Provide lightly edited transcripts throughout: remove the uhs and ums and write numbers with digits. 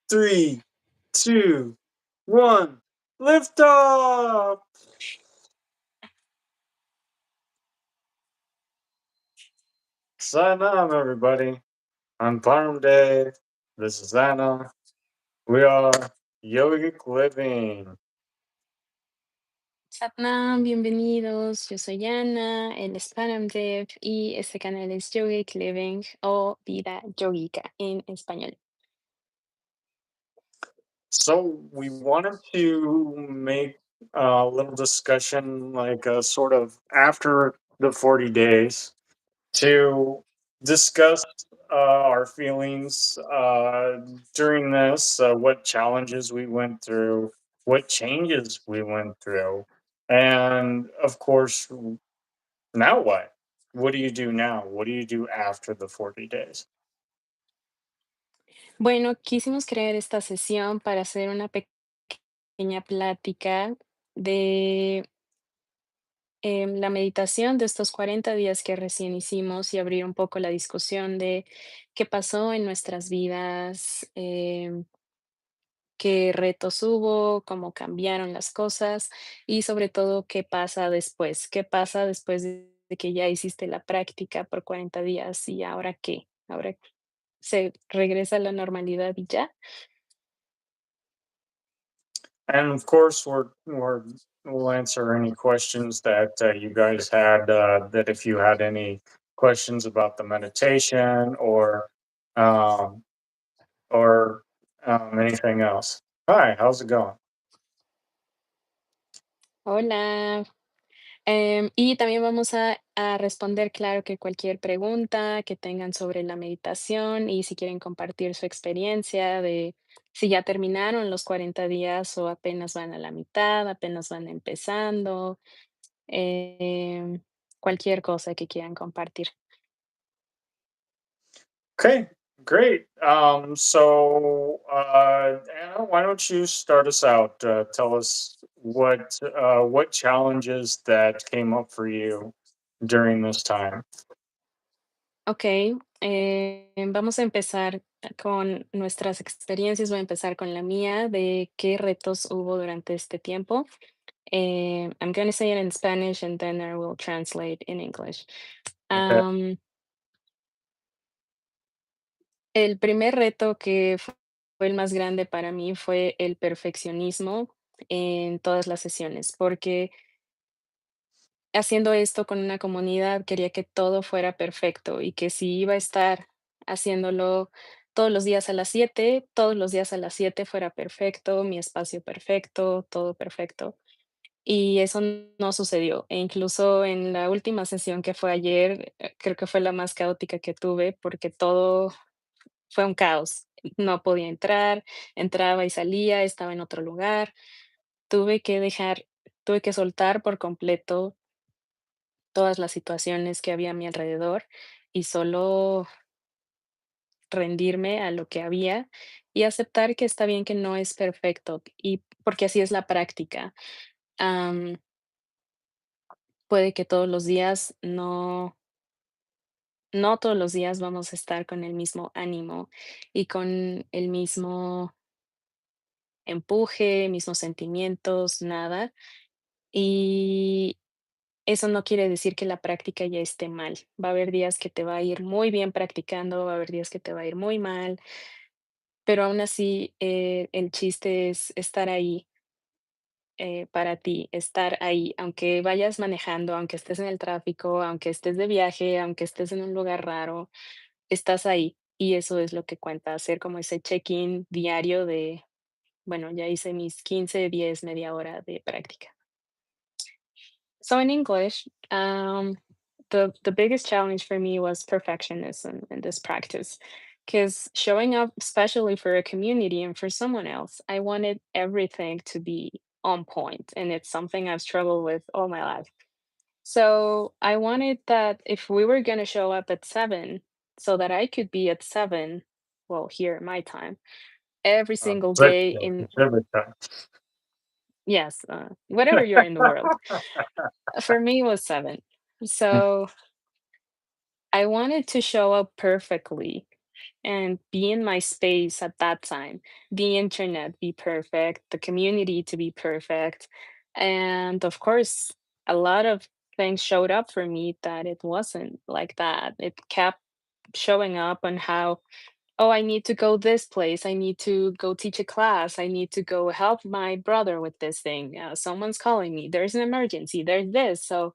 Three, two, one. Lift off! Sign on, everybody. On Palm Day, this is Anna. We are Yogic Living. Satnam, bienvenidos. Yo soy Ana, él es Dev y este canal es Yogic Living o Vida Yogica en español. So, we wanted to make a little discussion, like a sort of after the 40 days, to discuss our feelings during this, what challenges we went through, what changes we went through, and of course, now what? What do you do now? What do you do after the 40 days? Bueno, quisimos crear esta sesión para hacer una pequeña plática de la meditación de estos 40 días que recién hicimos y abrir un poco la discusión de qué pasó en nuestras vidas, qué retos hubo, cómo cambiaron las cosas y sobre todo qué pasa después de que ya hiciste la práctica por 40 días y ahora qué, ahora se regresa a la normalidad y ya. And of course, we'll answer any questions that you guys had. That if you had any questions about the meditation um, or anything else. Hi, how's it going? Hola. Y también vamos a responder, claro, que cualquier pregunta que tengan sobre la meditación y si quieren compartir su experiencia de si ya terminaron los 40 días o apenas van a la mitad, apenas van empezando, em, cualquier cosa que quieran compartir. Okay, great. Anna, why don't you start us out? Tell us what challenges that came up for you during this time. Ok, vamos a empezar con nuestras experiencias. Voy a empezar con la mía de qué retos hubo durante este tiempo. I'm going to say it in Spanish and then I will translate in English. Okay. Am, el primer reto que fue el más grande para mí fue el perfeccionismo en todas las sesiones, porque haciendo esto con una comunidad quería que todo fuera perfecto y que si iba a estar haciéndolo todos los días a las 7, todos los días a las 7 fuera perfecto, mi espacio perfecto, todo perfecto. Y eso no sucedió. E incluso en la última sesión que fue ayer, creo que fue la más caótica que tuve porque todo fue un caos. No podía entrar, entraba y salía, estaba en otro lugar. Tuve que dejar, tuve que soltar por completo todas las situaciones que había a mi alrededor y solo rendirme a lo que había y aceptar que está bien que no es perfecto y porque así es la práctica. Am, puede que todos los días no todos los días vamos a estar con el mismo ánimo y con el mismo empuje, mismos sentimientos, nada. Y eso no quiere decir que la práctica ya esté mal. Va a haber días que te va a ir muy bien practicando, va a haber días que te va a ir muy mal, pero aún así el chiste es estar ahí para ti, estar ahí, aunque vayas manejando, aunque estés en el tráfico, aunque estés de viaje, aunque estés en un lugar raro, estás ahí. Y eso es lo que cuenta, hacer como ese check-in diario de, bueno, ya hice mis 15, 10, media hora de práctica. So in English, the biggest challenge for me was perfectionism in this practice, because showing up, especially for a community and for someone else, I wanted everything to be on point, and it's something I've struggled with all my life. So I wanted that if we were going to show up at 7, so that I could be at 7, well, here my time, every single day in, Pacific time. yes, whatever you're in the world. For me, it was 7. So I wanted to show up perfectly. and be in my space at that time, the internet be perfect, the community to be perfect. And of course, a lot of things showed up for me that it wasn't like that. It kept showing up on how, oh, I need to go this place. I need to go teach a class. I need to go help my brother with this thing. Someone's calling me. There's an emergency. There's this. So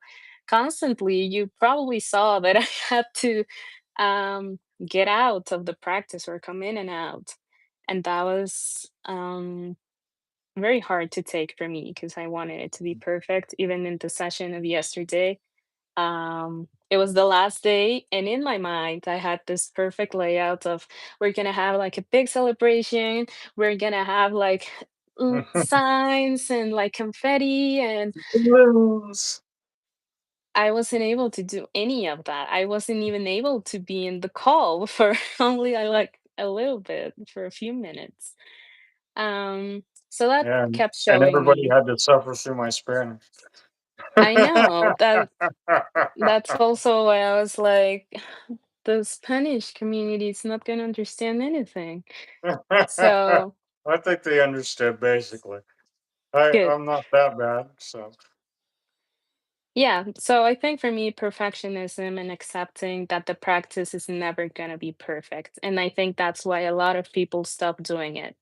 constantly, you probably saw that I had to get out of the practice or come in and out. And that was very hard to take for me because I wanted it to be perfect. Even in the session of yesterday, it was the last day, and in my mind, I had this perfect layout of we're gonna have like a big celebration, we're gonna have like signs and like confetti, and Blues. I wasn't able to do any of that. I wasn't even able to be in the call for only like a little bit, for a few minutes. So that kept And showing everybody me. had to suffer through my Spanish. I know that that's also why I was like, the Spanish community is not gonna understand anything. So I think they understood basically. good. I'm not that bad, so Yeah. So I think for me, perfectionism and accepting that the practice is never gonna be perfect. And I think that's why a lot of people stop doing it.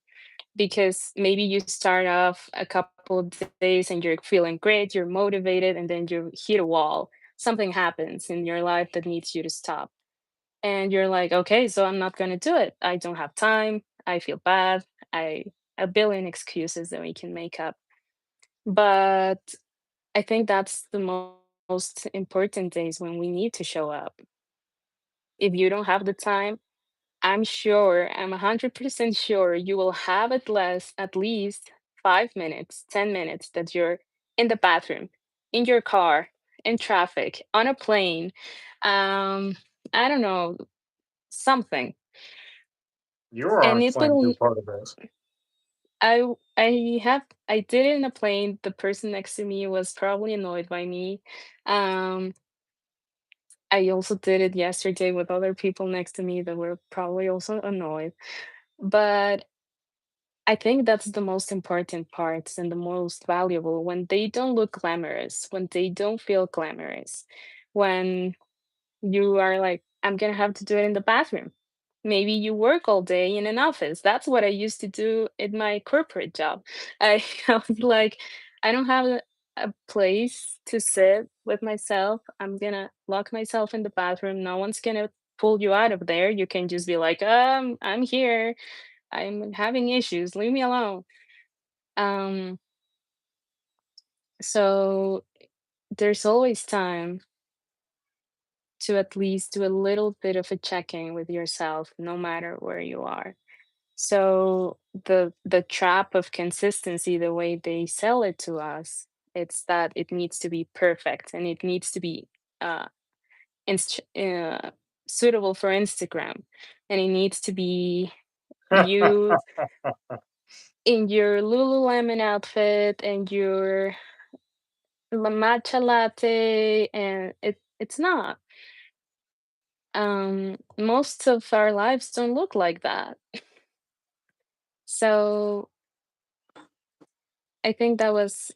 Because maybe you start off a couple of days and you're feeling great, you're motivated, and then you hit a wall. Something happens in your life that needs you to stop. And you're like, okay, so I'm not going to do it. I don't have time. I feel bad. I A billion excuses that we can make up. But I think that's the most important days when we need to show up. If you don't have the time, I'm sure, I'm 100% sure you will have at least 5 minutes, 10 minutes that you're in the bathroom, in your car, in traffic, on a plane. Um, I don't know, something. you were on And a it plane for will, part of this. I did it in a plane. The person next to me was probably annoyed by me. Um, I also did it yesterday with other people next to me that were probably also annoyed. But I think that's the most important parts and the most valuable when they don't look glamorous, when they don't feel glamorous, when you are like, I'm gonna have to do it in the bathroom. Maybe you work all day in an office. That's what I used to do in my corporate job. I, I was like, I don't have a place to sit with myself. I'm gonna lock myself in the bathroom. No one's gonna pull you out of there. You can just be like, I'm here. I'm having issues. Leave me alone. Um, so there's always time to at least do a little bit of a check-in with yourself, no matter where you are. So the trap of consistency, the way they sell it to us, it's that it needs to be perfect and it needs to be uh, inst- uh suitable for Instagram, and it needs to be you in your Lululemon outfit and your matcha latte, and it's not. Most of our lives don't look like that. So I think that was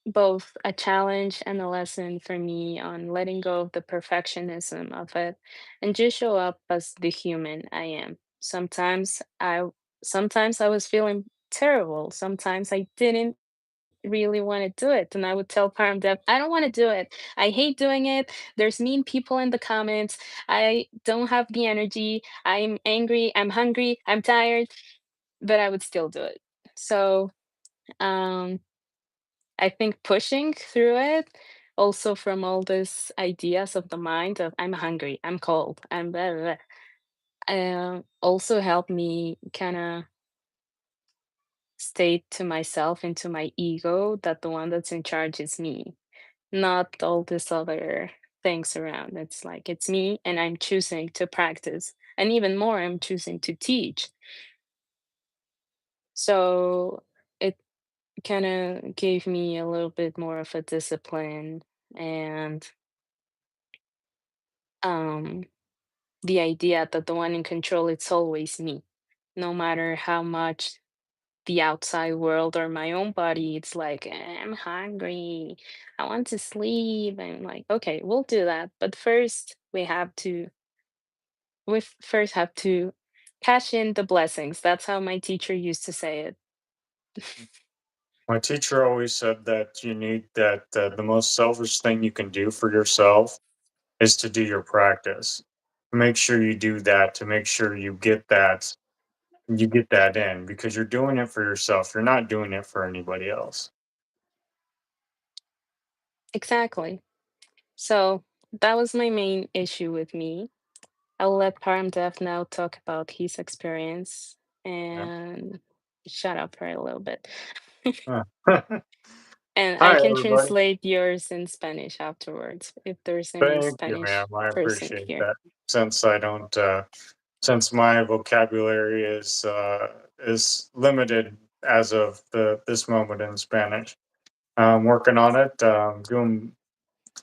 both a challenge and a lesson for me on letting go of the perfectionism of it and just show up as the human I am. Sometimes I was feeling terrible. Sometimes I didn't really want to do it. And I would tell Parm Dev, I don't want to do it. I hate doing it. There's mean people in the comments. I don't have the energy. I'm angry. I'm hungry. I'm tired. But I would still do it. So um, I think pushing through it, also from all these ideas of the mind of I'm hungry, I'm cold, I'm blah, blah, blah, also helped me kind of state to myself and to my ego that the one that's in charge is me, not all this other things around. It's like it's me and I'm choosing to practice. And even more, I'm choosing to teach. So it kind of gave me a little bit more of a discipline and um the idea that the one in control it's always me, no matter how much the outside world or my own body it's like, I'm hungry, I want to sleep. I'm like, okay, we'll do that, but first first have to cash in the blessings. That's how my teacher used to say it. My teacher always said that you need that the most selfish thing you can do for yourself is to do your practice. Make sure you do that to make sure you get that in because you're doing it for yourself. You're not doing it for anybody else. Exactly. So that was my main issue with me. I'll let Param Dev now talk about his experience Yeah. and shut up for a little bit. Huh. And I Hi, can everybody. translate yours in Spanish afterwards if there's any Thank you, ma'am. Spanish I person appreciate here. that. Since I don't, since my vocabulary is limited as of this moment in Spanish. I'm working on it. Doing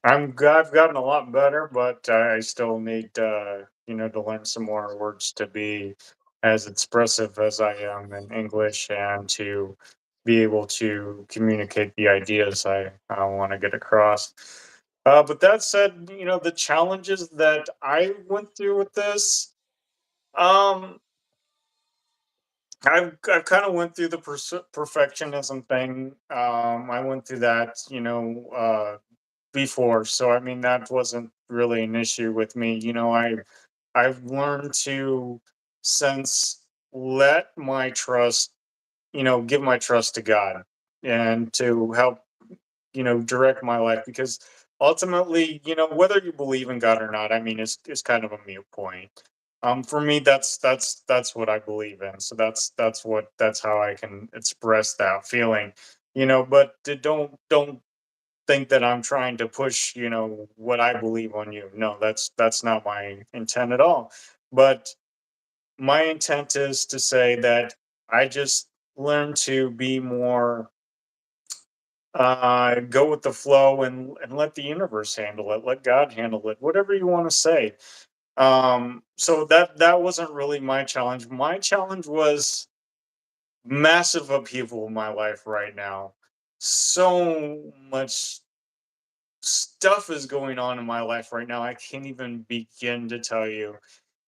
I've gotten a lot better, but I still need to learn some more words to be as expressive as I am in English and to be able to communicate the ideas I want to get across. But that said, the challenges that I went through with this, um, I've kind of went through the perfectionism thing. I went through that, before. So I mean that wasn't really an issue with me. I've learned to since let my trust, give my trust to God and to help, direct my life because ultimately, whether you believe in God or not, I mean it's kind of a mute point. For me that's what I believe in. So that's how I can express that feeling. But don't think that I'm trying to push, what I believe on you. No, that's not my intent at all. But my intent is to say that I just learn to be more go with the flow and let the universe handle it, let God handle it, whatever you want to say. So that wasn't really my challenge. My challenge was massive upheaval in my life right now. So much stuff is going on in my life right now. I can't even begin to tell you.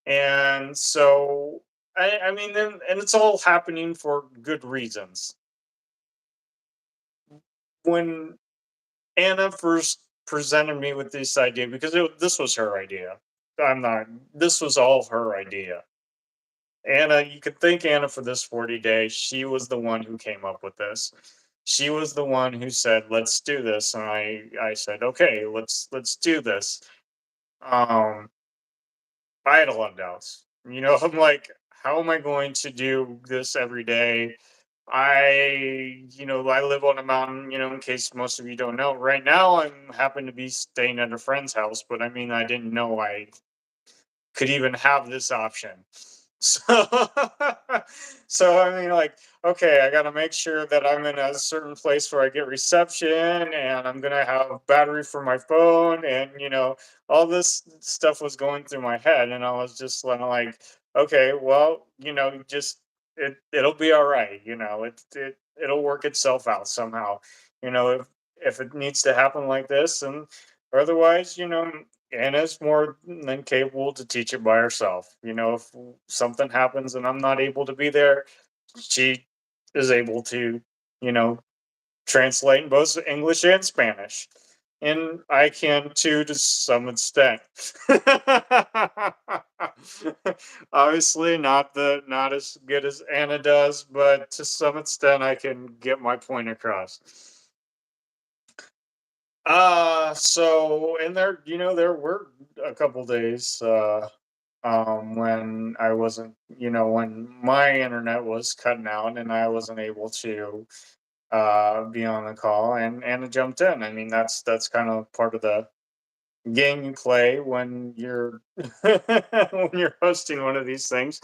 And so, I mean, and it's all happening for good reasons. When Anna first presented me with this idea, because this was her idea. I'm not, this was all her idea. Anna, you could thank Anna for this 40 days. She was the one who came up with this. She was the one who said, "Let's do this," and I said, "Okay, let's do this." Um, I had a lot of doubts. I'm like, how am I going to do this every day? I live on a mountain, in case most of you don't know. Right now, I'm happen to be staying at a friend's house, but I mean, I didn't know I could even have this option. So, so I mean, like, okay, I got to make sure that I'm in a certain place where I get reception, and I'm gonna have battery for my phone, and all this stuff was going through my head, and I was just like, okay, well, just it'll be all right, it'll work itself out somehow, if it needs to happen like this, and otherwise, Anna's more than capable to teach it by herself. If something happens and I'm not able to be there, she is able to, you know, translate in both English and Spanish. And I can too, to some extent. Obviously, not as good as Anna does, but to some extent, I can get my point across. So and there were a couple days when I wasn't, when my internet was cutting out and I wasn't able to be on the call, and Anna jumped in. I mean, that's kind of part of the game you play when you're when you're hosting one of these things.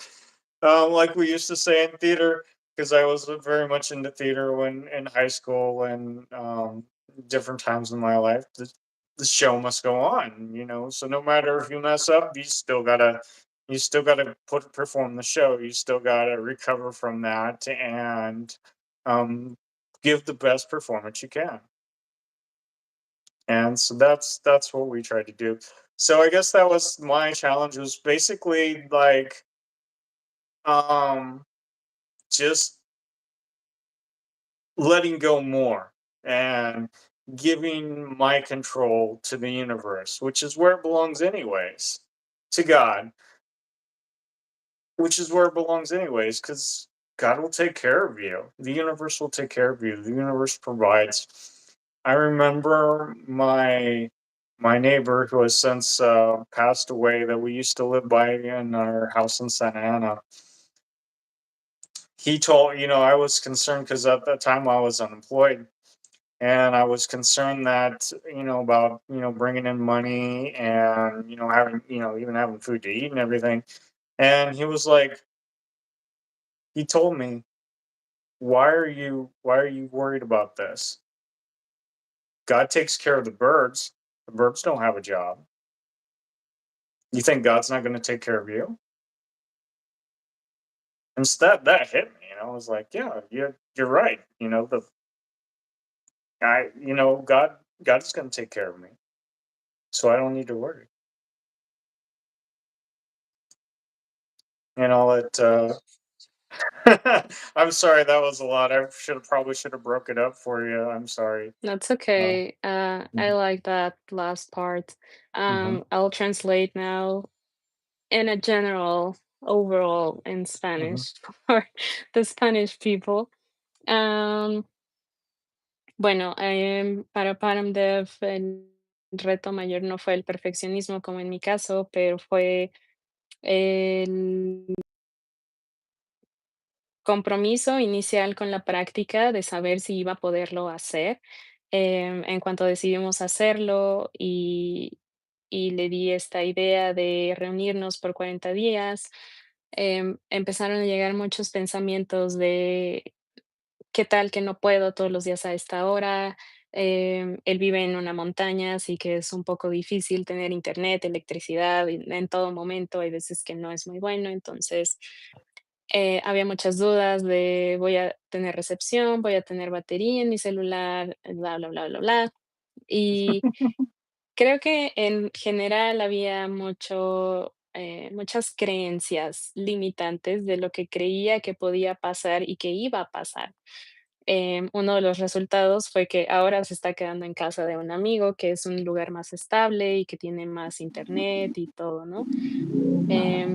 Like we used to say in theater, because I was very much into theater when in high school and different times in my life. the show must go on, so no matter if you mess up, you still gotta perform the show. You still gotta recover from that and um give the best performance you can. And so that's what we tried to do. So I guess that was my challenge, was basically like um just letting go more and giving my control to the universe, which is where it belongs anyways, to God, which is where it belongs anyways, because God will take care of you. The universe will take care of you. The universe provides. I remember my neighbor who has since passed away, that we used to live by in our house in Santa Ana. He told, I was concerned because at that time I was unemployed, and I was concerned that, about, bringing in money and, having, even having food to eat and everything. And he told me, why are you worried about this? God takes care of the birds. The birds don't have a job. You think God's not going to take care of you? And so that hit me. I was like, yeah, you're right. God is going to take care of me, so I don't need to worry. And all that. I'm sorry, that was a lot. I should have broke it up for you. I'm sorry. That's Uh, okay. I mhm, like that last part. mhm, I'll translate now in a general, overall in mhm. Spanish for the Spanish people. Um, bueno, para Paramdev el reto mayor no fue el perfeccionismo como en mi caso, pero fue el compromiso inicial con la práctica de saber si iba a poderlo hacer. En cuanto decidimos hacerlo y le di esta idea de reunirnos por 40 días, empezaron a llegar muchos pensamientos de qué tal que no puedo todos los días a esta hora. Él vive en una montaña, así que es un poco difícil tener internet, electricidad en todo momento. Hay veces que no es muy bueno, entonces había muchas dudas de voy a tener recepción, voy a tener batería en mi celular, bla, bla, bla, bla, bla. Y creo que en general había muchas creencias limitantes de lo que creía que podía pasar y que iba a pasar. Uno de los resultados fue que ahora se está quedando en casa de un amigo, que es un lugar más estable y que tiene más internet y todo, ¿no?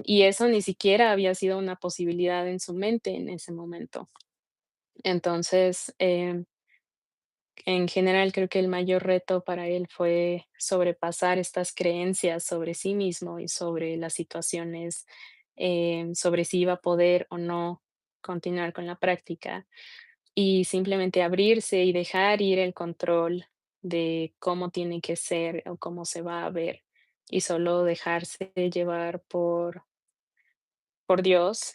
Y eso ni siquiera había sido una posibilidad en su mente en ese momento. Entonces, en general, creo que el mayor reto para él fue sobrepasar estas creencias sobre sí mismo y sobre las situaciones, sobre si iba a poder o no continuar con la práctica, y simplemente abrirse y dejar ir el control de cómo tiene que ser o cómo se va a ver, y solo dejarse llevar por Dios,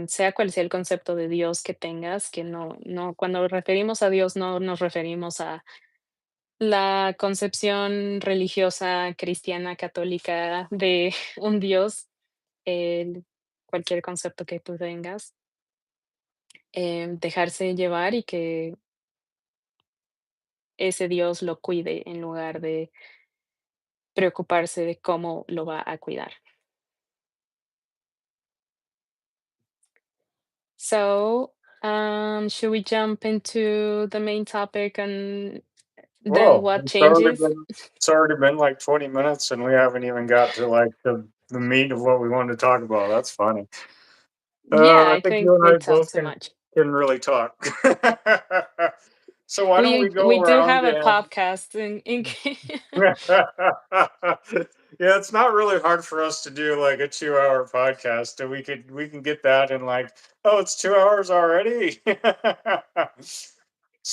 sea cual sea el concepto de Dios que tengas, que no cuando referimos a Dios no nos referimos a la concepción religiosa cristiana católica de un Dios, el cualquier concepto que tú tengas, dejarse llevar y que ese Dios lo cuide en lugar de preocuparse de cómo lo va a cuidar. So, should we jump into the main topic and then Whoa, what it's already changes? been it's already been like 20 minutes, and we haven't even got to like the meat of what we wanted to talk about. That's funny. Yeah, I I think think you and we I talked both too can much. really talk. So why don't we We go do around have a and podcast in yeah, it's not really hard for us to do like a 2-hour podcast, and we can get that in like, oh, it's 2 hours already.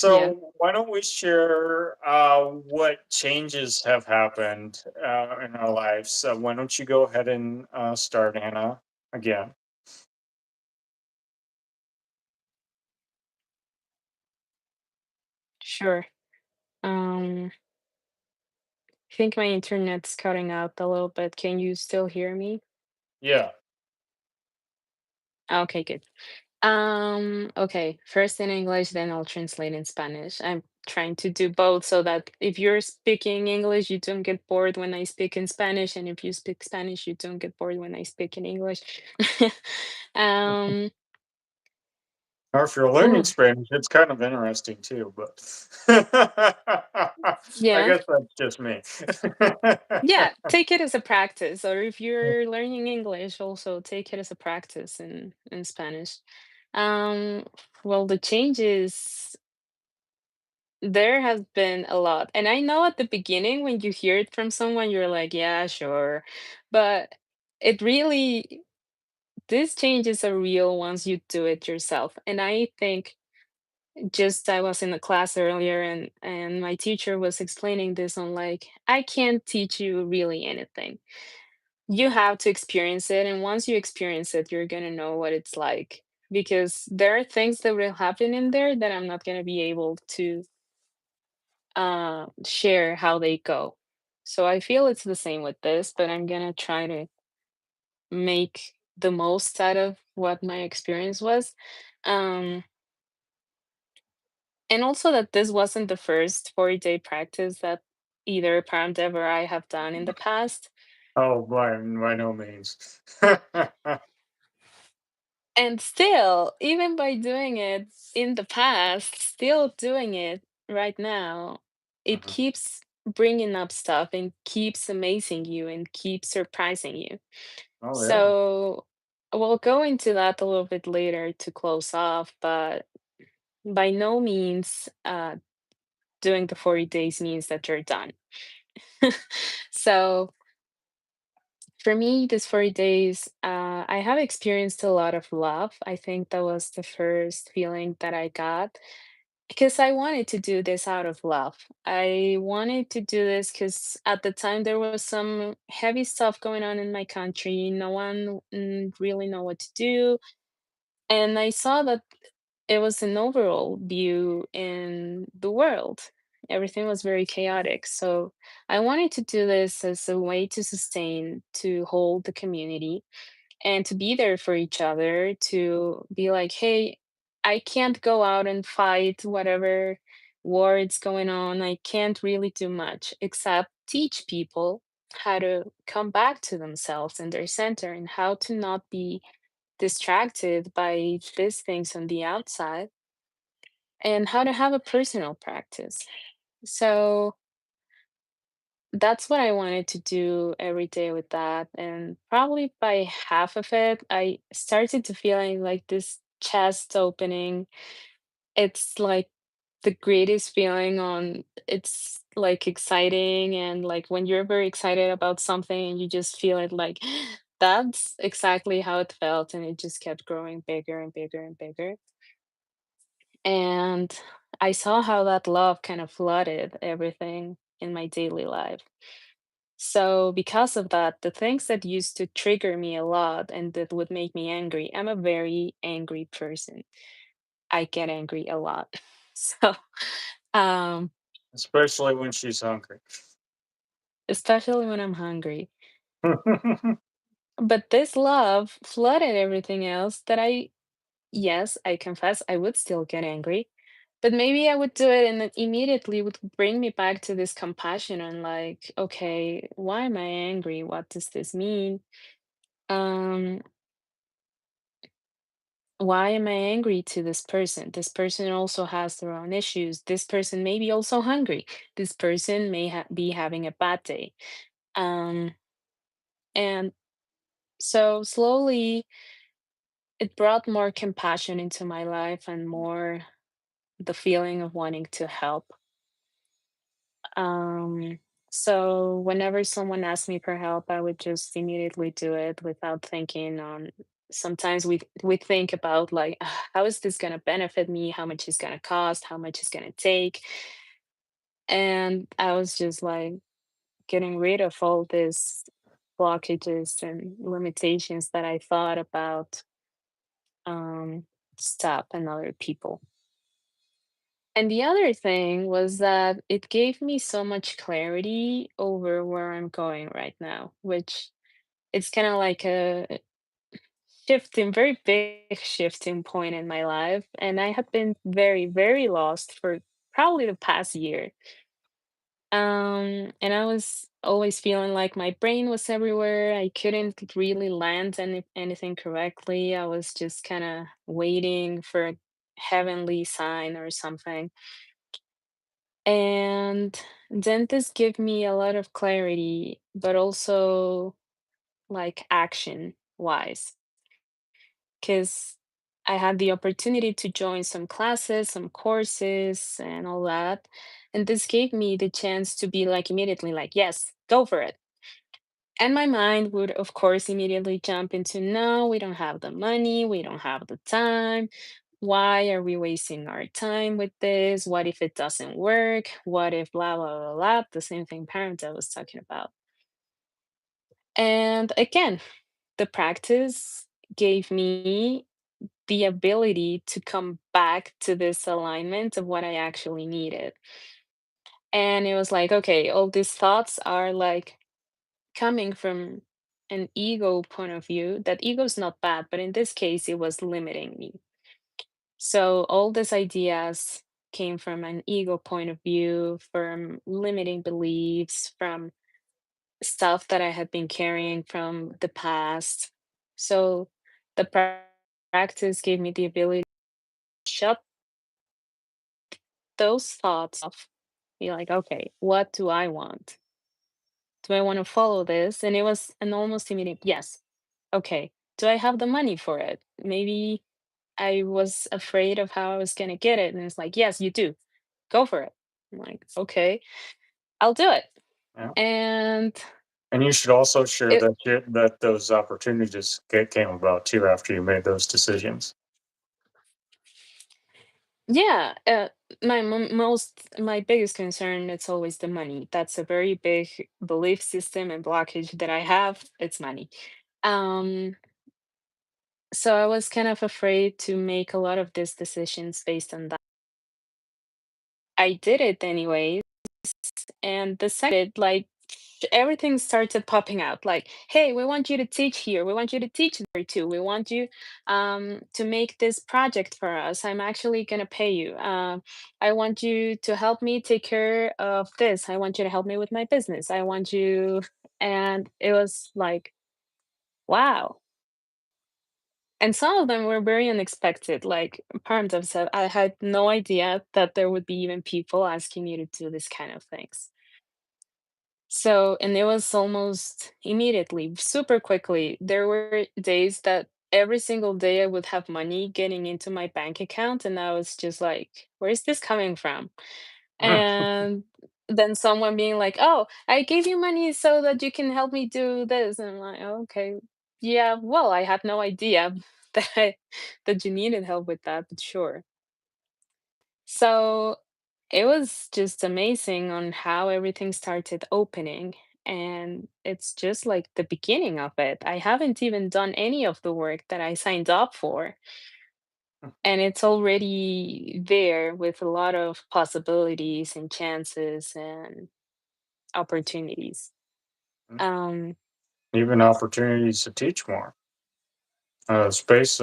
Yeah, So why don't we share what changes have happened in our lives? Why don't you go ahead and start, Anna, again? sure. Um, I think my internet's cutting out a little bit. Can you still hear me? Yeah. Okay, good. Okay, first in English, then I'll translate in Spanish. I'm trying to do both so that if you're speaking English, you don't get bored when I speak in Spanish, and if you speak Spanish, you don't get bored when I speak in English. Um, Or if you're learning ooh, Spanish, it's kind of interesting too, but I yeah. guess that's just me. Yeah, take it as a practice, or if you're learning English, also take it as a practice in Spanish. Um, well, the changes there has been a lot, and I know at the beginning when you hear it from someone, you're like, "Yeah, sure," but it really these changes are real once you do it yourself, and I think just I was in a class earlier, and my teacher was explaining this on like, I can't teach you really anything. You have to experience it, and once you experience it, you're gonna know what it's like. Because there are things that will happen in there that I'm not gonna be able to share how they go. So I feel it's the same with this, but I'm gonna try to make the most out of what my experience was. Um, and also that this wasn't the first 40-day practice that either Paramdev or I have done in the past. Oh, by no means. And still, even by doing it in the past, still doing it right now, it Uh-huh. keeps bringing up stuff and keeps amazing you and keeps surprising you. Oh yeah. So we'll go into that a little bit later to close off, but by no means doing the 40 days means that you're done. So for me, this 40 days, I have experienced a lot of love. I think that was the first feeling that I got because I wanted to do this out of love. I wanted to do this because at the time there was some heavy stuff going on in my country. No one really know what to do. And I saw that it was an overall view in the world. Everything was very chaotic. So I wanted to do this as a way to sustain, to hold the community, and to be there for each other, to be like, hey, I can't go out and fight whatever war is going on. I can't really do much except teach people how to come back to themselves and their center and how to not be distracted by these things on the outside and how to have a personal practice. So that's what I wanted to do every day with that. And probably by half of it, I started to feeling like this chest opening. It's like the greatest feeling on it's like exciting and like when you're very excited about something and you just feel it like that's exactly how it felt and it just kept growing bigger and bigger and bigger. And I saw how that love kind of flooded everything in my daily life. So, because of that, the things that used to trigger me a lot and that would make me angry, I'm a very angry person. I get angry a lot. So, um, Especially when she's hungry. especially when I'm hungry. But this love flooded everything else that yes, I confess I would still get angry, but maybe I would do it and it immediately would bring me back to this compassion and like, okay, why am I angry? What does this mean? Um, why am I angry to this person? This person also has their own issues. This person may be also hungry. This person may be having a bad day. Um, and so slowly it brought more compassion into my life and more the feeling of wanting to help. Um, so whenever someone asked me for help, I would just immediately do it without thinking on sometimes we think about like how is this going to benefit me, how much is going to cost, how much is going to take, and I was just like getting rid of all these blockages and limitations that I thought about um stuff and other people. And the other thing was that it gave me so much clarity over where I'm going right now, which it's kind of like a shifting, very big shifting point in my life. And I had been very, very lost for probably the past year. And I was always feeling like my brain was everywhere. I couldn't really land anything correctly. I was just kind of waiting for a heavenly sign or something. And then this gave me a lot of clarity, but also like action wise, because I had the opportunity to join some classes, some courses, and all that. And this gave me the chance to be like immediately like, yes, go for it. And my mind would, of course, immediately jump into no, we don't have the money, we don't have the time. Why are we wasting our time with this? What if it doesn't work? What if blah, blah, blah, blah? The same thing parent I was talking about. And again, the practice gave me the ability to come back to this alignment of what I actually needed. And it was like, okay, all these thoughts are like coming from an ego point of view. That ego is not bad, but in this case, it was limiting me. So all these ideas came from an ego point of view, from limiting beliefs, from stuff that I had been carrying from the past. So the practice gave me the ability to shut those thoughts off, be like, okay, what do I want? Do I want to follow this? And it was an almost immediate yes. Okay. Do I have the money for it? Maybe I was afraid of how I was going to get it. And it's like, yes, you do. Go for it. I'm like, okay, I'll do it. Yeah. And And you should also share it, that those opportunities came about too after you made those decisions. yeah, my biggest concern, it's always the money. That's a very big belief system and blockage that I have. It's money. Um, so I was kind of afraid to make a lot of these decisions based on that. I did it anyway, and decided like everything started popping out like, hey, we want you to teach here, we want you to teach there too, we want you to make this project for us, I'm actually going to pay you, I want you to help me take care of this, I want you to help me with my business, I want you. And it was like, wow. And some of them were very unexpected, like parents have said, I had no idea that there would be even people asking me to do this kind of things. So, and it was almost immediately, super quickly. There were days that every single day I would have money getting into my bank account, and I was just like, where is this coming from? And then someone being like, oh, I gave you money so that you can help me do this. And I'm like, "Oh, okay. Yeah, well, I had no idea that you needed help with that, but sure." So it was just amazing on how everything started opening. And it's just like the beginning of it. I haven't even done any of the work that I signed up for. And it's already there with a lot of possibilities and chances and opportunities. Um, Even opportunities to teach more. Space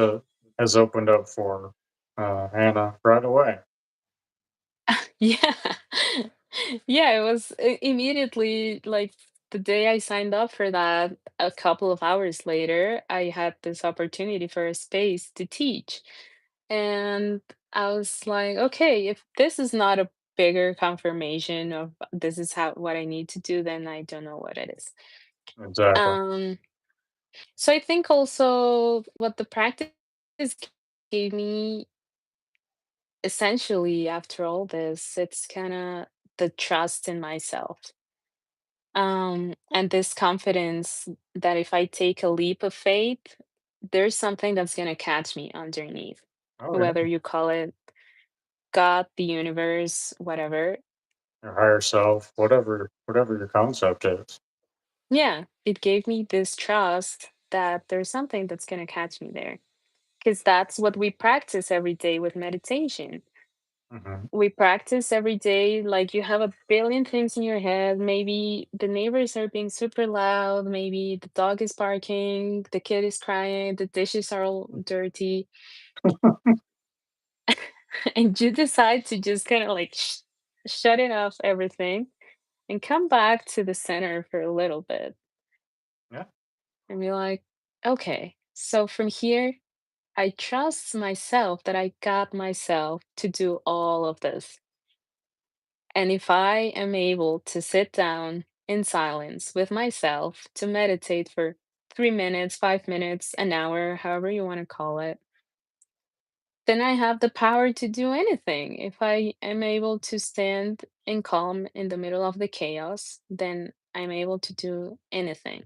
has opened up for Hannah right away. yeah. Yeah, it was immediately like the day I signed up for that, a couple of hours later, I had this opportunity for a space to teach. And I was like, okay, if this is not a bigger confirmation of this is how what I need to do, then I don't know what it is. Exactly. Um, so I think also what the practice gave me essentially after all this, it's kind of the trust in myself. And this confidence that if I take a leap of faith, there's something that's going to catch me underneath, Oh whether yeah. you call it God, the universe, whatever. Your higher self, whatever your concept is. Yeah, it gave me this trust that there's something that's going to catch me there. Because that's what we practice every day with meditation. Mhm. We practice every day, like you have a billion things in your head. Maybe the neighbors are being super loud, maybe the dog is barking, the kid is crying, the dishes are all dirty, and you decide to just kind of like shut it off everything and come back to the center for a little bit Yeah. and be like, okay, so from here, I trust myself that I got myself to do all of this. And if I am able to sit down in silence with myself to meditate for 3 minutes, 5 minutes, an hour, however you want to call it, then I have the power to do anything. If I am able to stand in calm in the middle of the chaos, then I'm able to do anything.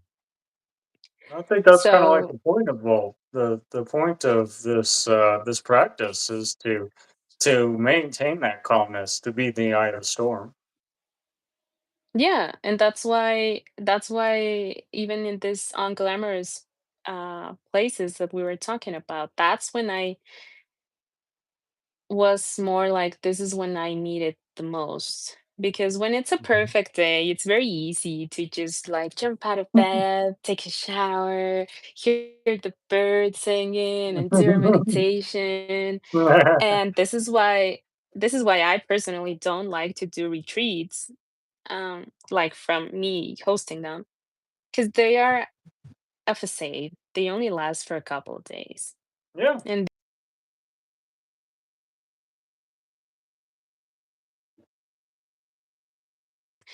I think that's kinda like So, the point of all the point of this practice is to maintain that calmness, to be the eye of the storm. yeah, and that's why even in this unglamorous places that we were talking about, that's when I was more like, this is when I need it the most. Because when it's a Mhm. perfect day, it's very easy to just like jump out of bed, take a shower, hear the birds singing, and do our meditation. And this is why I personally don't like to do retreats, like from me hosting them, because they are a facade. They only last for a couple of days. Yeah, And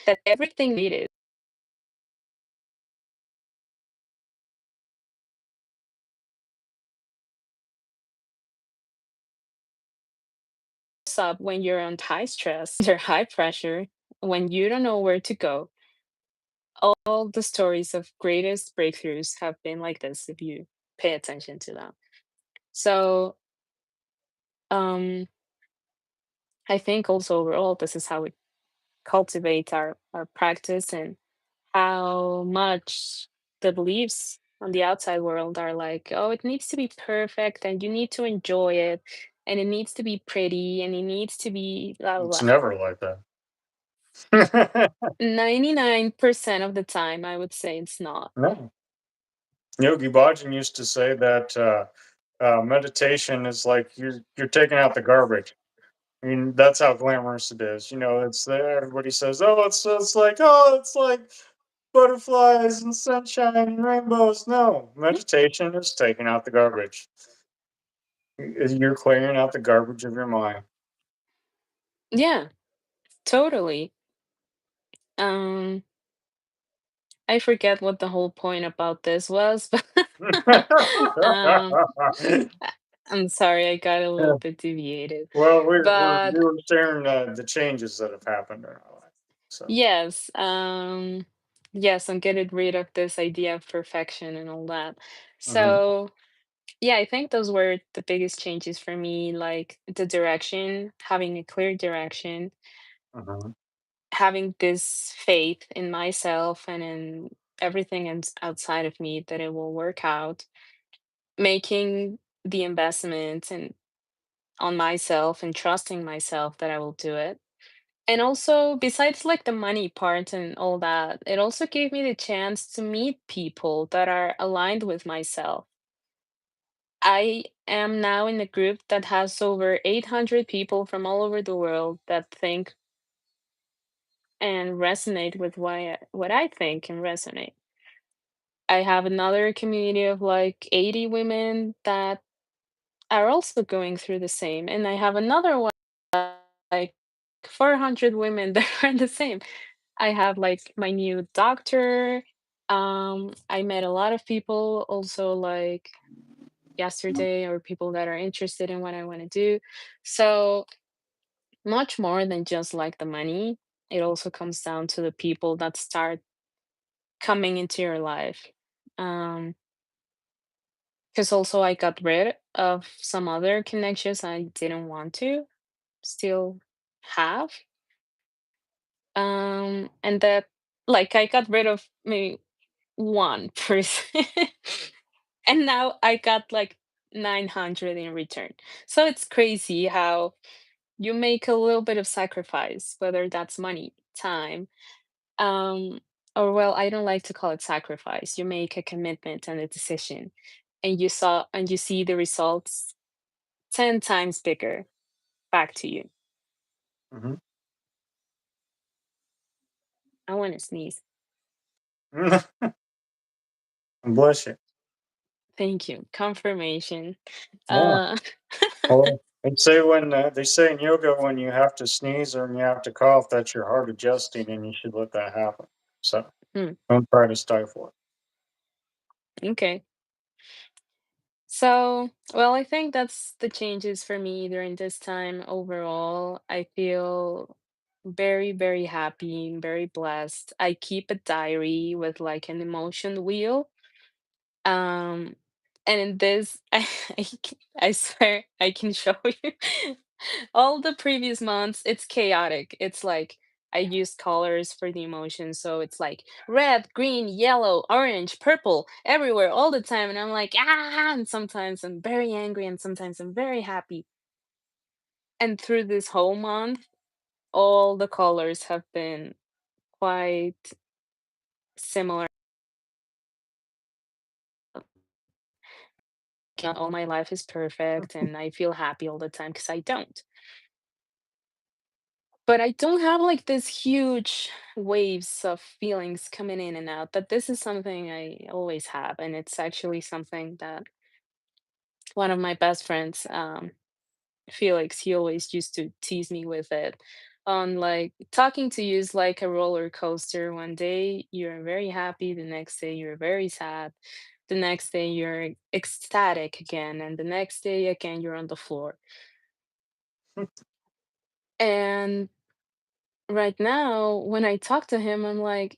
that everything needed up when you're on high stress or high pressure, when you don't know where to go. All the stories of greatest breakthroughs have been like this if you pay attention to them. So, um, I think also overall, this is how we cultivate our practice and how much the beliefs on the outside world are like, oh, it needs to be perfect and you need to enjoy it and it needs to be pretty and it needs to be blah blah it's blah. never like that. 99% of the time, I would say it's not. No. Yogi Bhajan used to say that, meditation is like you're taking out the garbage. I mean, that's how glamorous it is. You know, it's there. Everybody says, "Oh, it's like butterflies and sunshine and rainbows." No, meditation is taking out the garbage. You're clearing out the garbage of your mind. Yeah, totally. Um, I forget what the whole point about this was, but um, I- I'm sorry, I got a little bit deviated. Well, we But were sharing the changes that have happened in our life. So, yes, yes, I'm getting rid of this idea of perfection and all that. mhm, So, yeah, I think those were the biggest changes for me, like the direction, having a clear direction, mhm. having this faith in myself and in everything outside of me that it will work out, making the investment and on myself and trusting myself that I will do it. And also, besides like the money part and all that, it also gave me the chance to meet people that are aligned with myself. I am now in a group that has over 800 people from all over the world that think and resonate with what I think and resonate. I have another community of like 80 women that are also going through the same. And I have another one like 400 women that are the same. I have like my new doctor. I met a lot of people also like yesterday or people that are interested in what I want to do. So much more than just like the money. It also comes down to the people that start coming into your life. Because also I got rid of some other connections I didn't want to still have. And that like I got rid of maybe one person and now I got like 900 in return. So it's crazy how you make a little bit of sacrifice, whether that's money, time, um, or well, I don't like to call it sacrifice. You make a commitment and a decision, and you see the results 10 times bigger back to you. Mhm. I want to sneeze. Bless you. Thank you. Confirmation. Yeah. Uh, Well, they say in yoga when you have to sneeze or when you have to cough, that's your heart adjusting, and you should let that happen. So hmm, don't try to stifle it. okay. So, well, I think that's the changes for me during this time overall. I feel very, very happy, very blessed. I keep a diary with like an emotion wheel. Um, and in this, I swear I can show you all the previous months. It's chaotic. It's like I use colors for the emotions, so it's like red, green, yellow, orange, purple, everywhere all the time. And I'm like, ah, and sometimes I'm very angry, and sometimes I'm very happy. And through this whole month, all the colors have been quite similar. Not all my life is perfect, and I feel happy all the time because I don't. But I don't have like this huge waves of feelings coming in and out. But this is something I always have, and it's actually something that one of my best friends, Felix, he always used to tease me with it. On like talking to you is like a roller coaster. One day you're very happy, the next day you're very sad, the next day you're ecstatic again, and the next day again you're on the floor. And right now, when I talk to him, I'm like,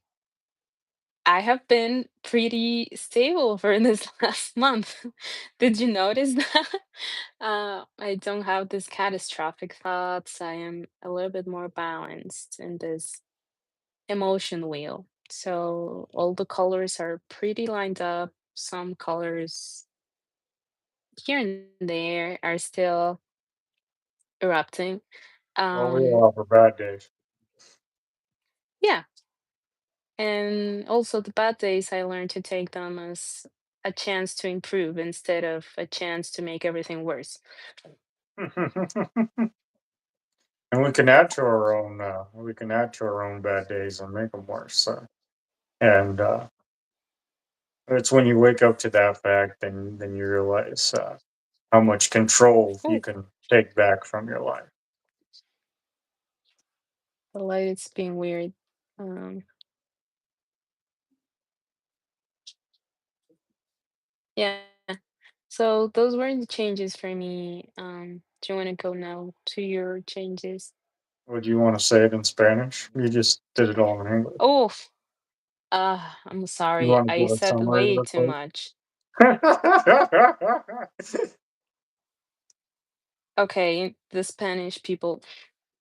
I have been pretty stable for this last month. Did you notice that? I don't have this catastrophic thoughts. I am a little bit more balanced in this emotion wheel. So all the colors are pretty lined up. Some colors here and there are still erupting. Well, we Um, all have our bad days. yeah, and also the bad days, I learned to take them as a chance to improve instead of a chance to make everything worse. And we can add to our own. We can add to our own bad days and make them worse. So, and it's when you wake up to that fact, then you realize how much control you Oh, can take back from your life. the light is being weird. Um, yeah. So those were the changes for me. Do you want to go now to your changes? Would you want to say it in Spanish? You just did it all in English. Oh, I'm You sorry. want to I give a said summary way real too quick? much. Okay, the Spanish people.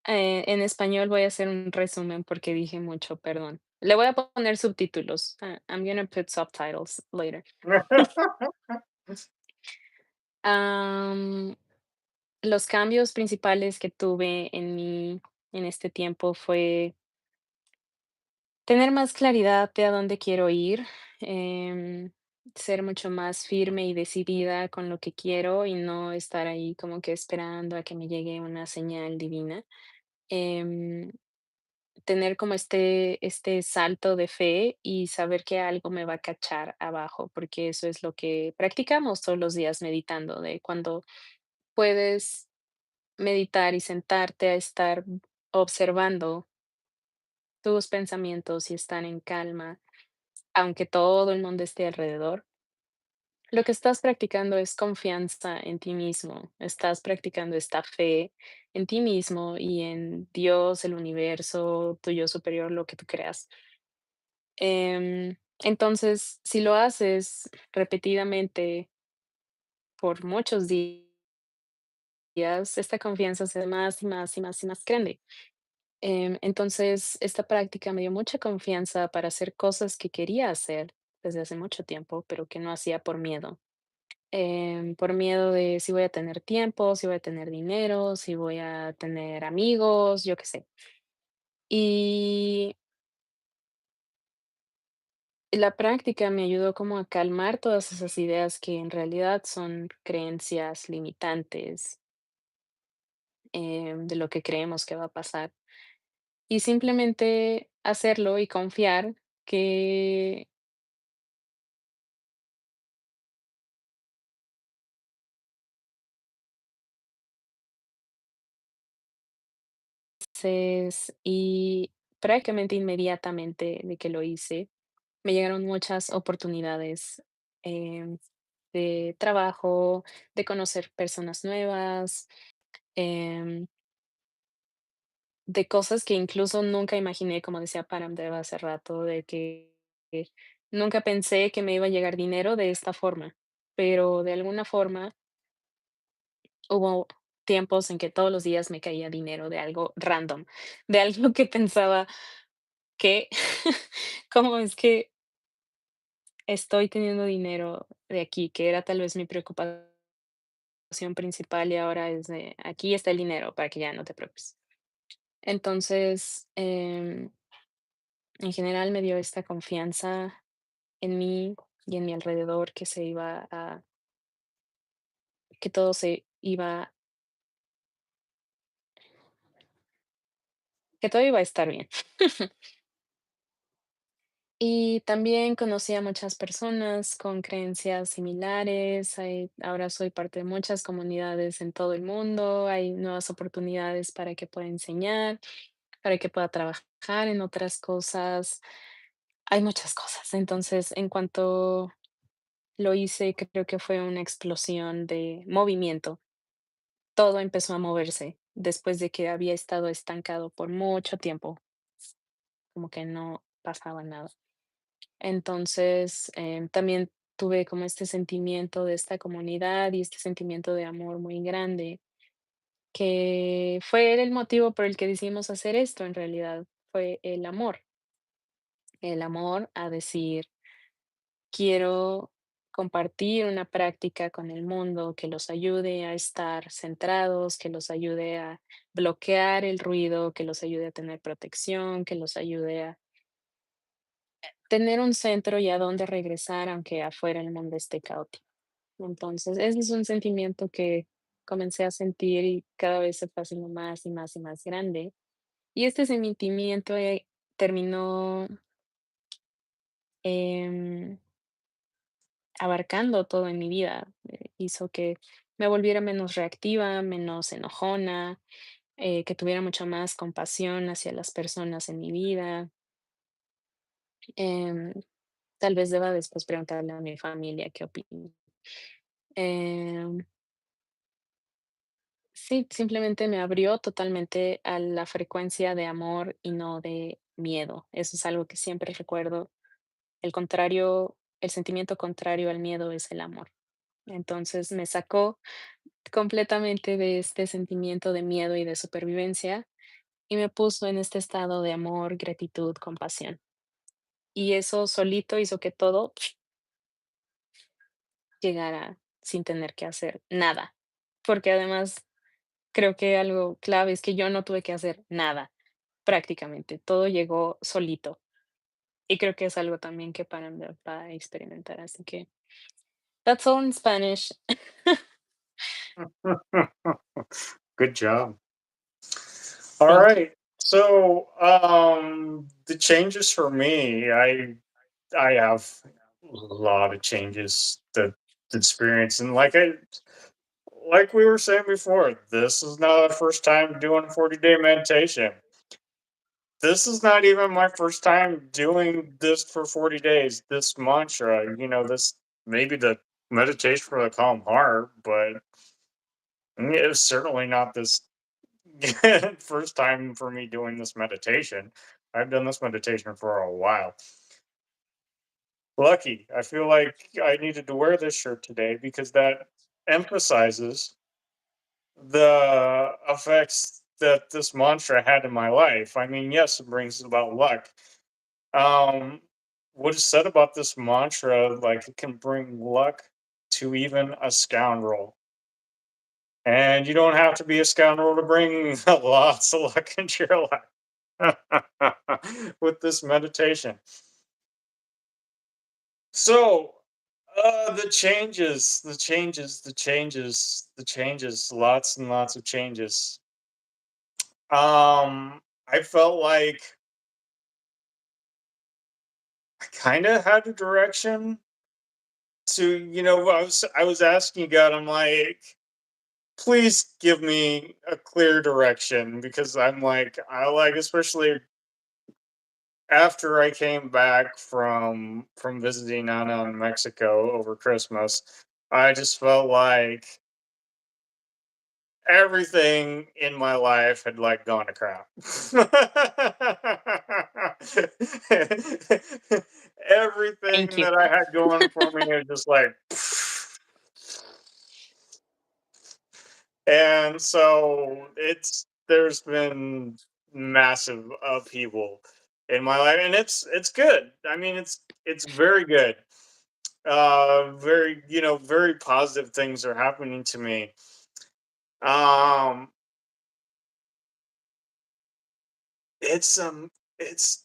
En español voy a hacer un resumen porque dije mucho, perdón. Le voy a poner subtítulos. I'm gonna put subtitles later. Am, los cambios principales que tuve en mí en este tiempo fue tener más claridad de a dónde quiero ir, ser mucho más firme y decidida con lo que quiero y no estar ahí como que esperando a que me llegue una señal divina. Em, tener como este salto de fe y saber que algo me va a cachar abajo, porque eso es lo que practicamos todos los días meditando, de cuando puedes meditar y sentarte a estar observando tus pensamientos y estar en calma, aunque todo el mundo esté alrededor. Lo que estás practicando es confianza en ti mismo, estás practicando esta fe en ti mismo y en Dios, el universo, tu yo superior, lo que tú creas. Entonces, si lo haces repetidamente por muchos días, esta confianza se hace más y más y más y más grande. Entonces, esta práctica me dio mucha confianza para hacer cosas que quería hacer desde hace mucho tiempo, pero que no hacía por miedo. por miedo de si voy a tener tiempo, si voy a tener dinero, si voy a tener amigos, yo qué sé. Y la práctica me ayudó como a calmar todas esas ideas que en realidad son creencias limitantes, de lo que creemos que va a pasar. Y simplemente hacerlo y confiar que y prácticamente inmediatamente de que lo hice, me llegaron muchas oportunidades, em, de trabajo, de conocer personas nuevas, em, de cosas que incluso nunca imaginé, como decía Param de hace rato, de que nunca pensé que me iba a llegar dinero de esta forma, pero de alguna forma hubo tiempos en que todos los días me caía dinero de algo random, de algo que pensaba que, ¿cómo es que estoy teniendo dinero de aquí? Que era tal vez mi preocupación principal y ahora es de aquí está el dinero para que ya no te preocupes. Entonces, en general me dio esta confianza en mí y en mi alrededor que todo se iba, que todo iba a estar bien. Y también conocí a muchas personas con creencias similares. Ahora soy parte de muchas comunidades en todo el mundo. Hay nuevas oportunidades para que pueda enseñar, para que pueda trabajar en otras cosas. Hay muchas cosas. Entonces, en cuanto lo hice, creo que fue una explosión de movimiento. Todo empezó a moverse después de que había estado estancado por mucho tiempo, como que no pasaba nada. Entonces, también tuve como este sentimiento de esta comunidad y este sentimiento de amor muy grande, que fue el motivo por el que decidimos hacer esto en realidad, fue el amor a decir, quiero compartir una práctica con el mundo que los ayude a estar centrados, que los ayude a bloquear el ruido, que los ayude a tener protección, que los ayude a tener un centro y a dónde regresar, aunque afuera el mundo esté caótico. Entonces, ese es un sentimiento que comencé a sentir y cada vez se fue haciendo más y más y más grande. Y este sentimiento terminó em, abarcando todo en mi vida. Hizo que me volviera menos reactiva, menos enojona, que tuviera mucha más compasión hacia las personas en mi vida. Em, Tal vez deba después preguntarle a mi familia qué opina. Em, sí, simplemente me abrió totalmente a la frecuencia de amor y no de miedo. Eso es algo que siempre recuerdo. El contrario, el sentimiento contrario al miedo es el amor. Entonces me sacó completamente de este sentimiento de miedo y de supervivencia y me puso en este estado de amor, gratitud, compasión. Y eso solito hizo que todo llegara sin tener que hacer nada. Porque además creo que algo clave es que yo no tuve que hacer nada, prácticamente. Todo llegó solito. Y creo que es algo también que para experimentar. Así que that's all in Spanish. Good job. All Thank you. right. So, the changes for me, I have a lot of changes that experience, and like we were saying before, this is not the first time doing a 40-day meditation. This is not even my first time doing this for 40 days. This mantra, this maybe the meditation for the calm heart, but it was certainly not this first time for me doing this meditation. I've done this meditation for a while. Lucky. I feel like I needed to wear this shirt today because that emphasizes the effects that this mantra had in my life. I mean, yes, it brings about luck. Um, what is said about this mantra, like it can bring luck to even a scoundrel. And you don't have to be a scoundrel to bring lots of luck into your life with this meditation. So, the changes, lots and lots of changes. I felt like I kind of had a direction to, I was asking God, I'm like, please give me a clear direction because I'm like, I like, especially after I came back from visiting Nana in Mexico over Christmas, I just felt like everything in my life had like gone to crap. Thank Everything you. that I had going for me was just like, and so there's been massive upheaval in my life, and it's good. I mean, it's very good. Very, very positive things are happening to me. Um, it's it's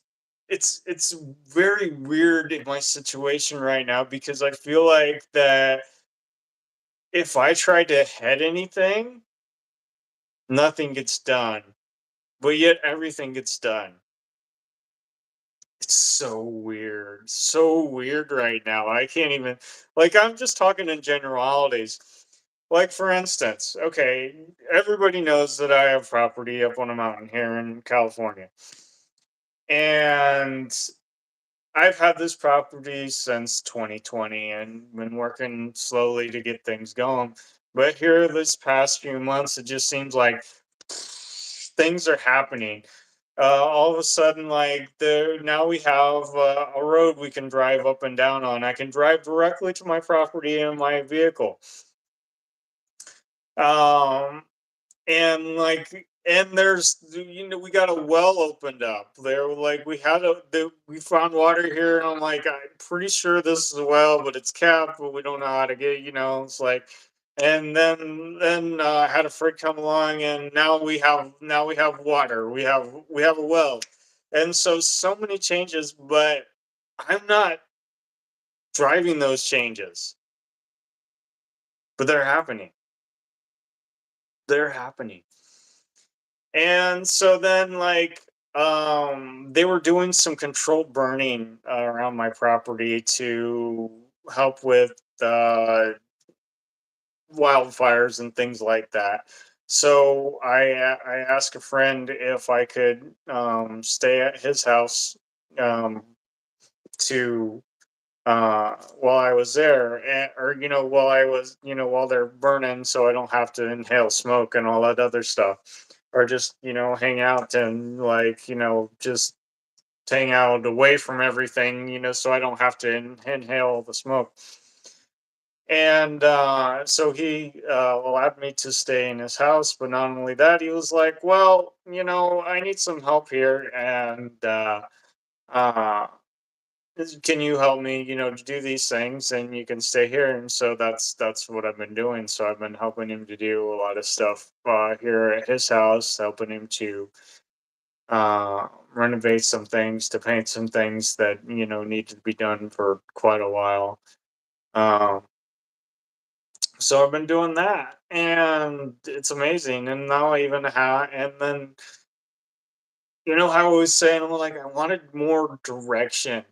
it's very weird in my situation right now because I feel like that if I try to head anything, nothing gets done, but yet everything gets done. It's so weird right now. I can't even, like, I'm just talking in generalities. Like, for instance, okay, everybody knows that I have property up on a mountain here in California. And I've had this property since 2020 and been working slowly to get things going. But here, this past few months, it just seems like things are happening. All of a sudden, like now we have a road we can drive up and down on. I can drive directly to my property in my vehicle. Um, and like and there's we got a well opened up there, like we found water here, and I'm like, I'm pretty sure this is a well, but it's capped, but we don't know how to get, it's like, and then I had a friend come along, and now we have water, we have a well. And so many changes, but I'm not driving those changes, but they're happening. And so then, like, they were doing some controlled burning around my property to help with wildfires and things like that. So I asked a friend if I could stay at his house um, to while I was there, or while they're burning, so I don't have to inhale smoke and all that other stuff, or just hang out and like just hang out away from everything, so I don't have to inhale all the smoke. And so he allowed me to stay in his house, but not only that, he was like, "Well, I need some help here, and uh, can you help me, to do these things, and you can stay here." And so that's what I've been doing. So I've been helping him to do a lot of stuff here at his house, helping him to renovate some things, to paint some things that need to be done for quite a while. um so I've been doing that, and it's amazing. And now I even have, and then how I was saying, I'm like, I wanted more direction.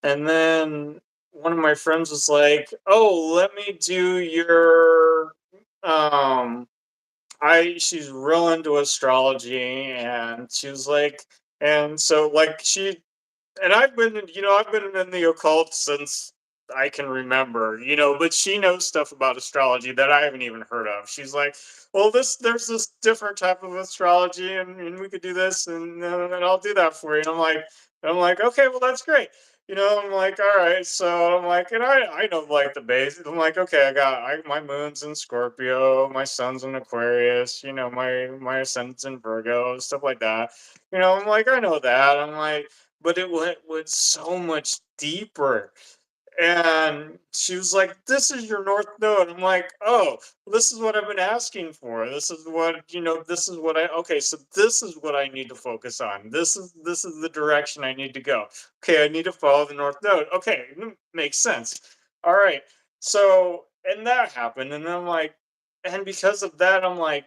And then one of my friends was like, "Oh, let me do your um she's real into astrology." And she was like, and so like she and I've been in the occult since I can remember, but she knows stuff about astrology that I haven't even heard of. She's like, "Well, there's this different type of astrology, and we could do this, and I'll do that for you." And I'm like, "Okay, well, that's great." I'm like, "All right." So I'm like, and I know like the base. I'm like, "Okay, my moon's in Scorpio, my sun's in Aquarius, my ascendant's in Virgo, stuff like that." I'm like, I know that. I'm like, but it went so much deeper. And she was like, "This is your North Node." I'm like, "Oh, this is what I've been asking for. This is what, this is what okay, so this is what I need to focus on. This is the direction I need to go. Okay, I need to follow the North Node. Okay, makes sense. All right." So, and that happened. And I'm like, and because of that, I'm like,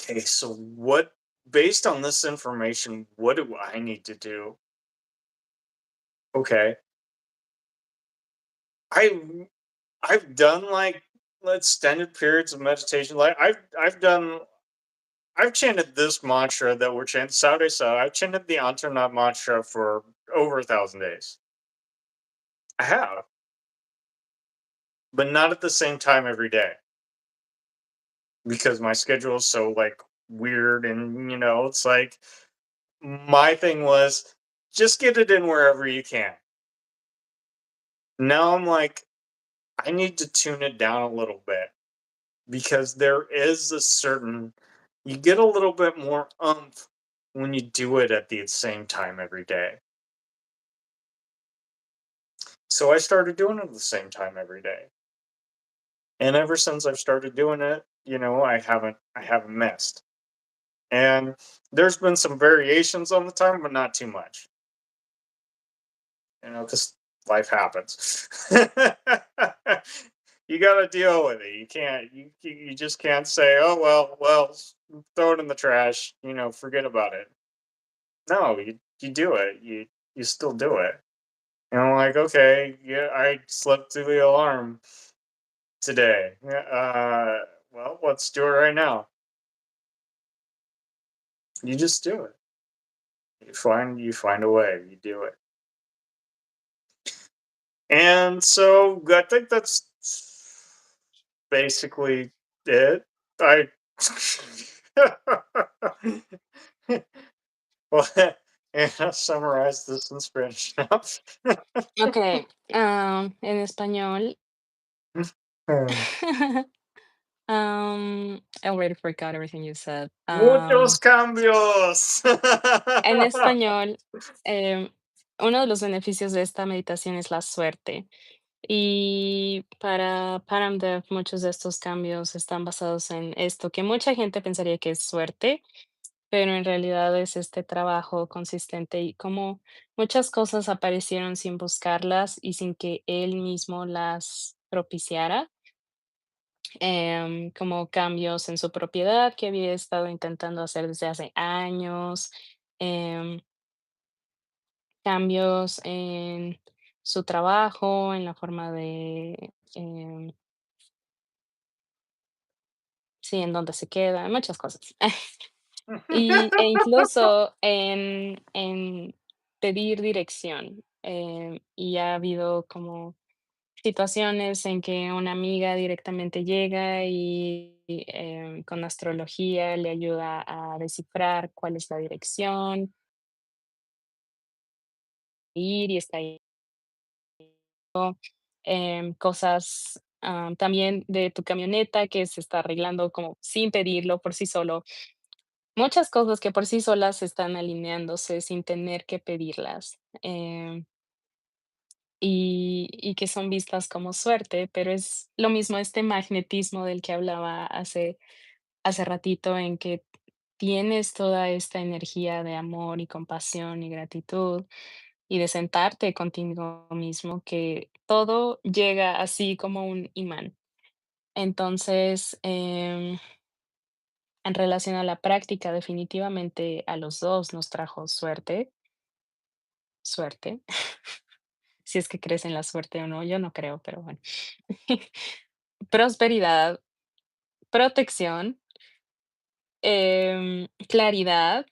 okay, so what, based on this information, what do I need to do? Okay. I I've done like extended periods of meditation. Like I've chanted this mantra that we're chanting Saturday. So I've chanted the Antanat mantra for over 1,000 days. I have, but not at the same time every day because my schedule is so like weird, and it's like my thing was just get it in wherever you can. Now I'm like, I need to tune it down a little bit because there is a certain, you get a little bit more umph when you do it at the same time every day. So I started doing it at the same time every day. And ever since I've started doing it, I haven't missed. And there's been some variations on the time, but not too much. Because life happens. You got to deal with it. You can't. You just can't say, "Oh well, throw it in the trash." Forget about it. No, you do it. You still do it. And I'm like, okay, yeah, I slept through the alarm today. Yeah, well, let's do it right now. You just do it. You find a way. You do it. And so I think that's basically it. I well, and I'll summarize this in Spanish now. Okey, en español, I already forgot everything you said. Muchos cambios. En español, em, uno de los beneficios de esta meditación es la suerte. Y para Paramdev, muchos de estos cambios están basados en esto, que mucha gente pensaría que es suerte, pero en realidad es este trabajo consistente y como muchas cosas aparecieron sin buscarlas y sin que él mismo las propiciara, como cambios en su propiedad que había estado intentando hacer desde hace años, em, cambios en su trabajo, en la forma de, sí, en dónde se queda, muchas cosas. Incluso en pedir dirección, y ha habido como situaciones en que una amiga directamente llega y, con astrología le ayuda a descifrar cuál es la dirección, ir y está ahí, cosas, también de tu camioneta que se está arreglando como sin pedirlo por sí solo. Muchas cosas que por sí solas están alineándose sin tener que pedirlas, y que son vistas como suerte, pero es lo mismo este magnetismo del que hablaba hace ratito, en que tienes toda esta energía de amor y compasión y gratitud, y de sentarte contigo mismo, que todo llega así como un imán. Entonces, en relación a la práctica, definitivamente a los 2 nos trajo suerte, suerte, si es que crees en la suerte o no, yo no creo, pero bueno. Prosperidad, protección, claridad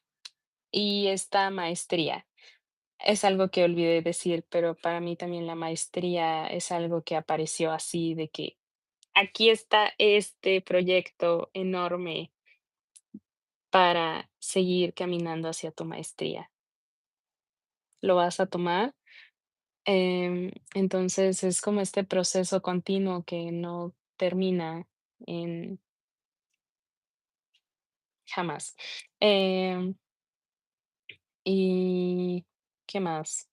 y esta maestría. Es algo que olvidé decir, pero para mí también la maestría es algo que apareció así, de que aquí está este proyecto enorme para seguir caminando hacia tu maestría. ¿Lo vas a tomar? Entonces es como este proceso continuo que no termina en jamás. Em, ¿Y qué más?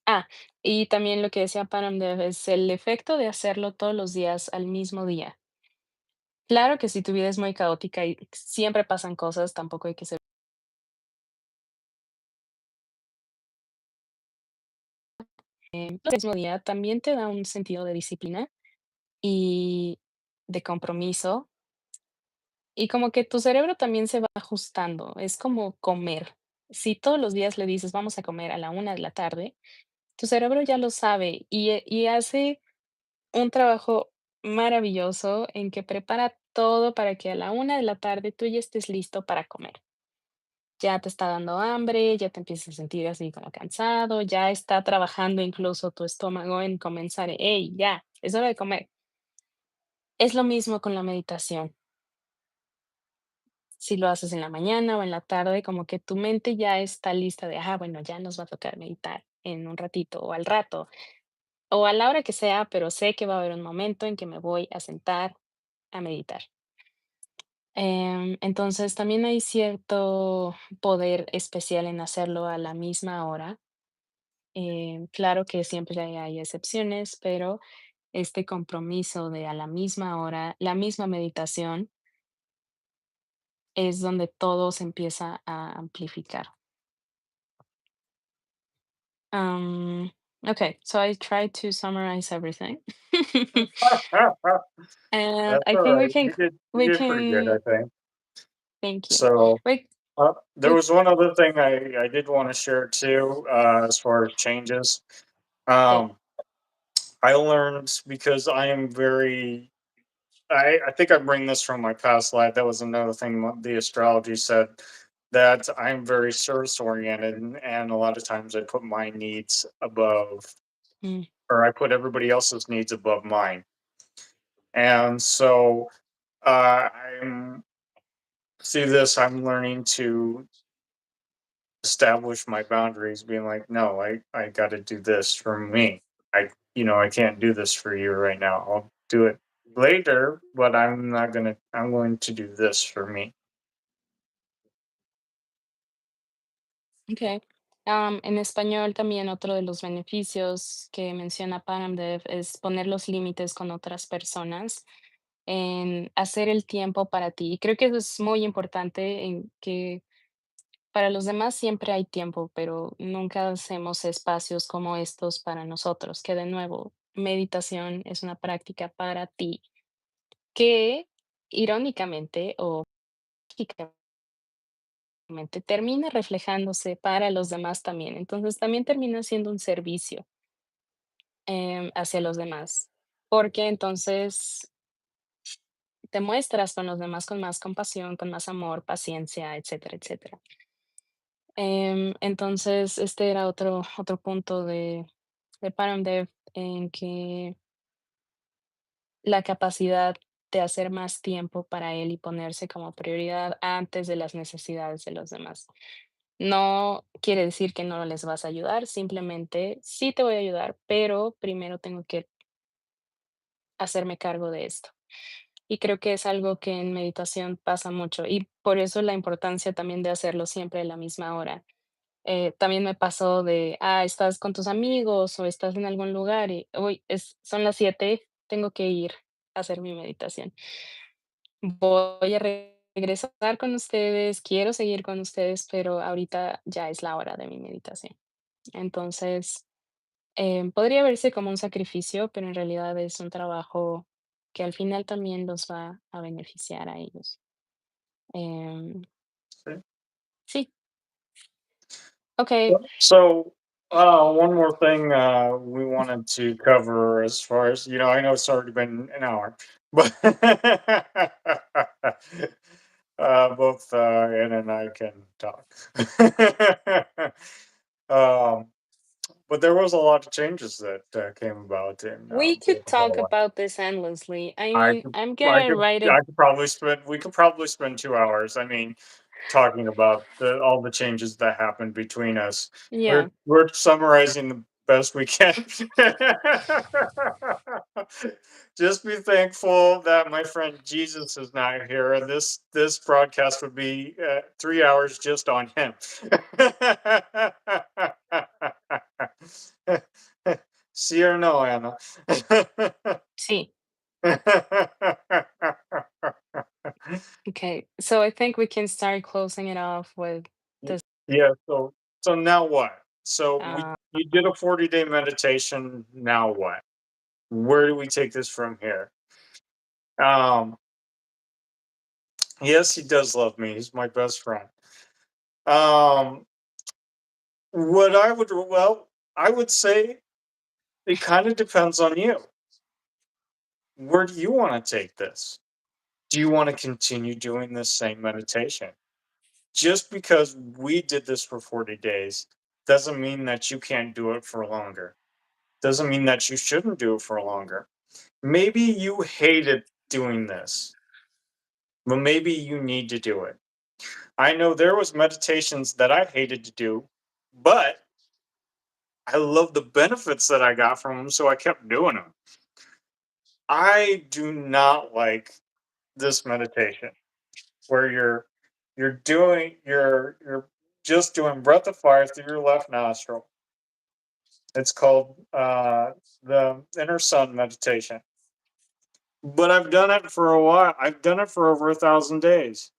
Ah, y también lo que decía Paramdev es el efecto de hacerlo todos los días al mismo día. Claro que si tu vida es muy caótica y siempre pasan cosas, tampoco hay que ser el mismo día, también te da un sentido de disciplina y de compromiso, y como que tu cerebro también se va ajustando, es como comer. Si todos los días le dices: "Vamos a comer a la 1 de la tarde", tu cerebro ya lo sabe y hace un trabajo maravilloso en que prepara todo para que a la 1 de la tarde tú ya estés listo para comer. Ya te está dando hambre, ya te empiezas a sentir así como cansado, ya está trabajando incluso tu estómago en comenzar, hey, ya, es hora de comer. Es lo mismo con la meditación. Si lo haces en la mañana o en la tarde, como que tu mente ya está lista de, bueno, ya nos va a tocar meditar en un ratito o al rato o a la hora que sea, pero sé que va a haber un momento en que me voy a sentar a meditar. Entonces, también hay cierto poder especial en hacerlo a la misma hora. Claro que siempre hay excepciones, pero este compromiso de a la misma hora, la misma meditación, es donde todo se empieza a amplificar. Um, okay, so I tried to summarize everything. And That's I all think right. You we did pretty good, I can think. thank you. So, We there we was one other thing I did want to share too, as far as changes. yeah. Um, I learned because I am very. I think I bring this from my past life. That was another thing the astrology said, that I'm very service oriented, and a lot of times I put my needs above, Mm, or I put everybody else's needs above mine. And so I'm through this, I'm learning to establish my boundaries, being like, no, I got to do this for me. I can't do this for you right now. I'll do it later, but I'm going to do this for me. okey. En español también otro de los beneficios que menciona Paramdev es poner los límites con otras personas, en hacer el tiempo para ti. Y creo que eso es muy importante en que para los demás siempre hay tiempo, pero nunca hacemos espacios como estos para nosotros, que de nuevo, meditación es una práctica para ti, que irónicamente o mágicamente termina reflejándose para los demás también. Entonces también termina siendo un servicio hacia los demás, porque entonces te muestras con los demás con más compasión, con más amor, paciencia, etcétera, etcétera. Entonces, este era otro punto de Paramdev en que la capacidad de hacer más tiempo para él y ponerse como prioridad antes de las necesidades de los demás. No quiere decir que no les vas a ayudar, simplemente sí te voy a ayudar, pero primero tengo que hacerme cargo de esto. Y creo que es algo que en meditación pasa mucho y por eso la importancia también de hacerlo siempre a la misma hora. También me pasó de, estás con tus amigos o estás en algún lugar y, uy, son las 7, tengo que ir a hacer mi meditación. Voy a regresar con ustedes, quiero seguir con ustedes, pero ahorita ya es la hora de mi meditación. Entonces, podría verse como un sacrificio, pero en realidad es un trabajo que al final también los va a beneficiar a ellos. Em, Okay. sí, ok, So, one more thing we wanted to cover, as far as I know it's already been an hour, but both Ann and I can talk. um, but there was a lot of changes that came about in we both could of talk our lives. about this endlessly. I I mean, could, I'm I gonna could, write it. I could probably spend. We could probably spend 2 hours. I mean, talking about all the changes that happened between us. Yeah. We're summarizing the best we can. Just be thankful that my friend Jesus is not here. This broadcast would be 3 hours just on him. See or no, Anna? Sí. Okay. So I think we can start closing it off with Y- this. yeah. So now what? So we Uh, you did a 40-day meditation. Now what? Where do we take this from here? Um. Yes, he does love me. He's my best friend. Um. What I would I would say it kind of depends on you. Where do you want to take this? Do you want to continue doing this same meditation? Just because we did this for 40 days doesn't mean that you can't do it for longer. Doesn't mean that you shouldn't do it for longer. Maybe you hated doing this, but maybe you need to do it. I know there was meditations that I hated to do, but I love the benefits that I got from them, so I kept doing them. I do not like this meditation where you're just doing breath of fire through your left nostril. It's called the inner sun meditation. But I've done it for a while. I've done it for over 1,000 days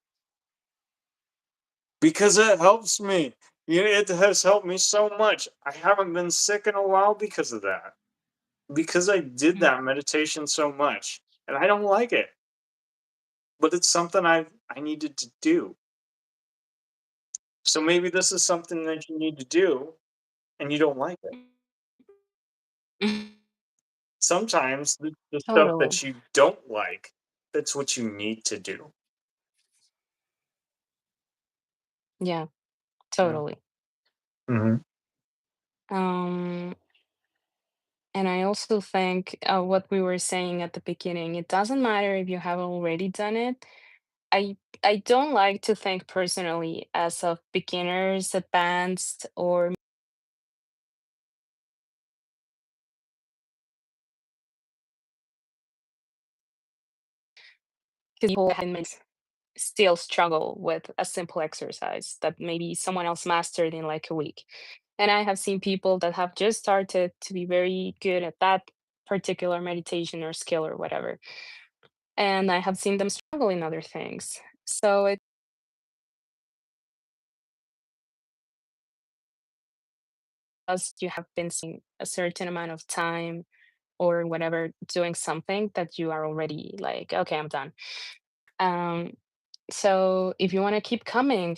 because it helps me. It has helped me so much. I haven't been sick in a while because of that. Because I did mm, that meditation so much, and I don't like it, but it's something I needed to do. So maybe this is something that you need to do, and you don't like it. Sometimes the stuff totally. that you don't like, that's what you need to do. Yeah, Yeah. totally. Mhm. Um, and I also think what we were saying at the beginning, it doesn't matter if you have already done it. I don't like to think personally as of beginners, advanced, or because people still struggle with a simple exercise that maybe someone else mastered in like a week. And I have seen people that have just started to be very good at that particular meditation or skill or whatever. And I have seen them struggle in other things. So it does, you have been seeing a certain amount of time or whatever doing something that you are already like, okay, I'm done. Um, So if you want to keep coming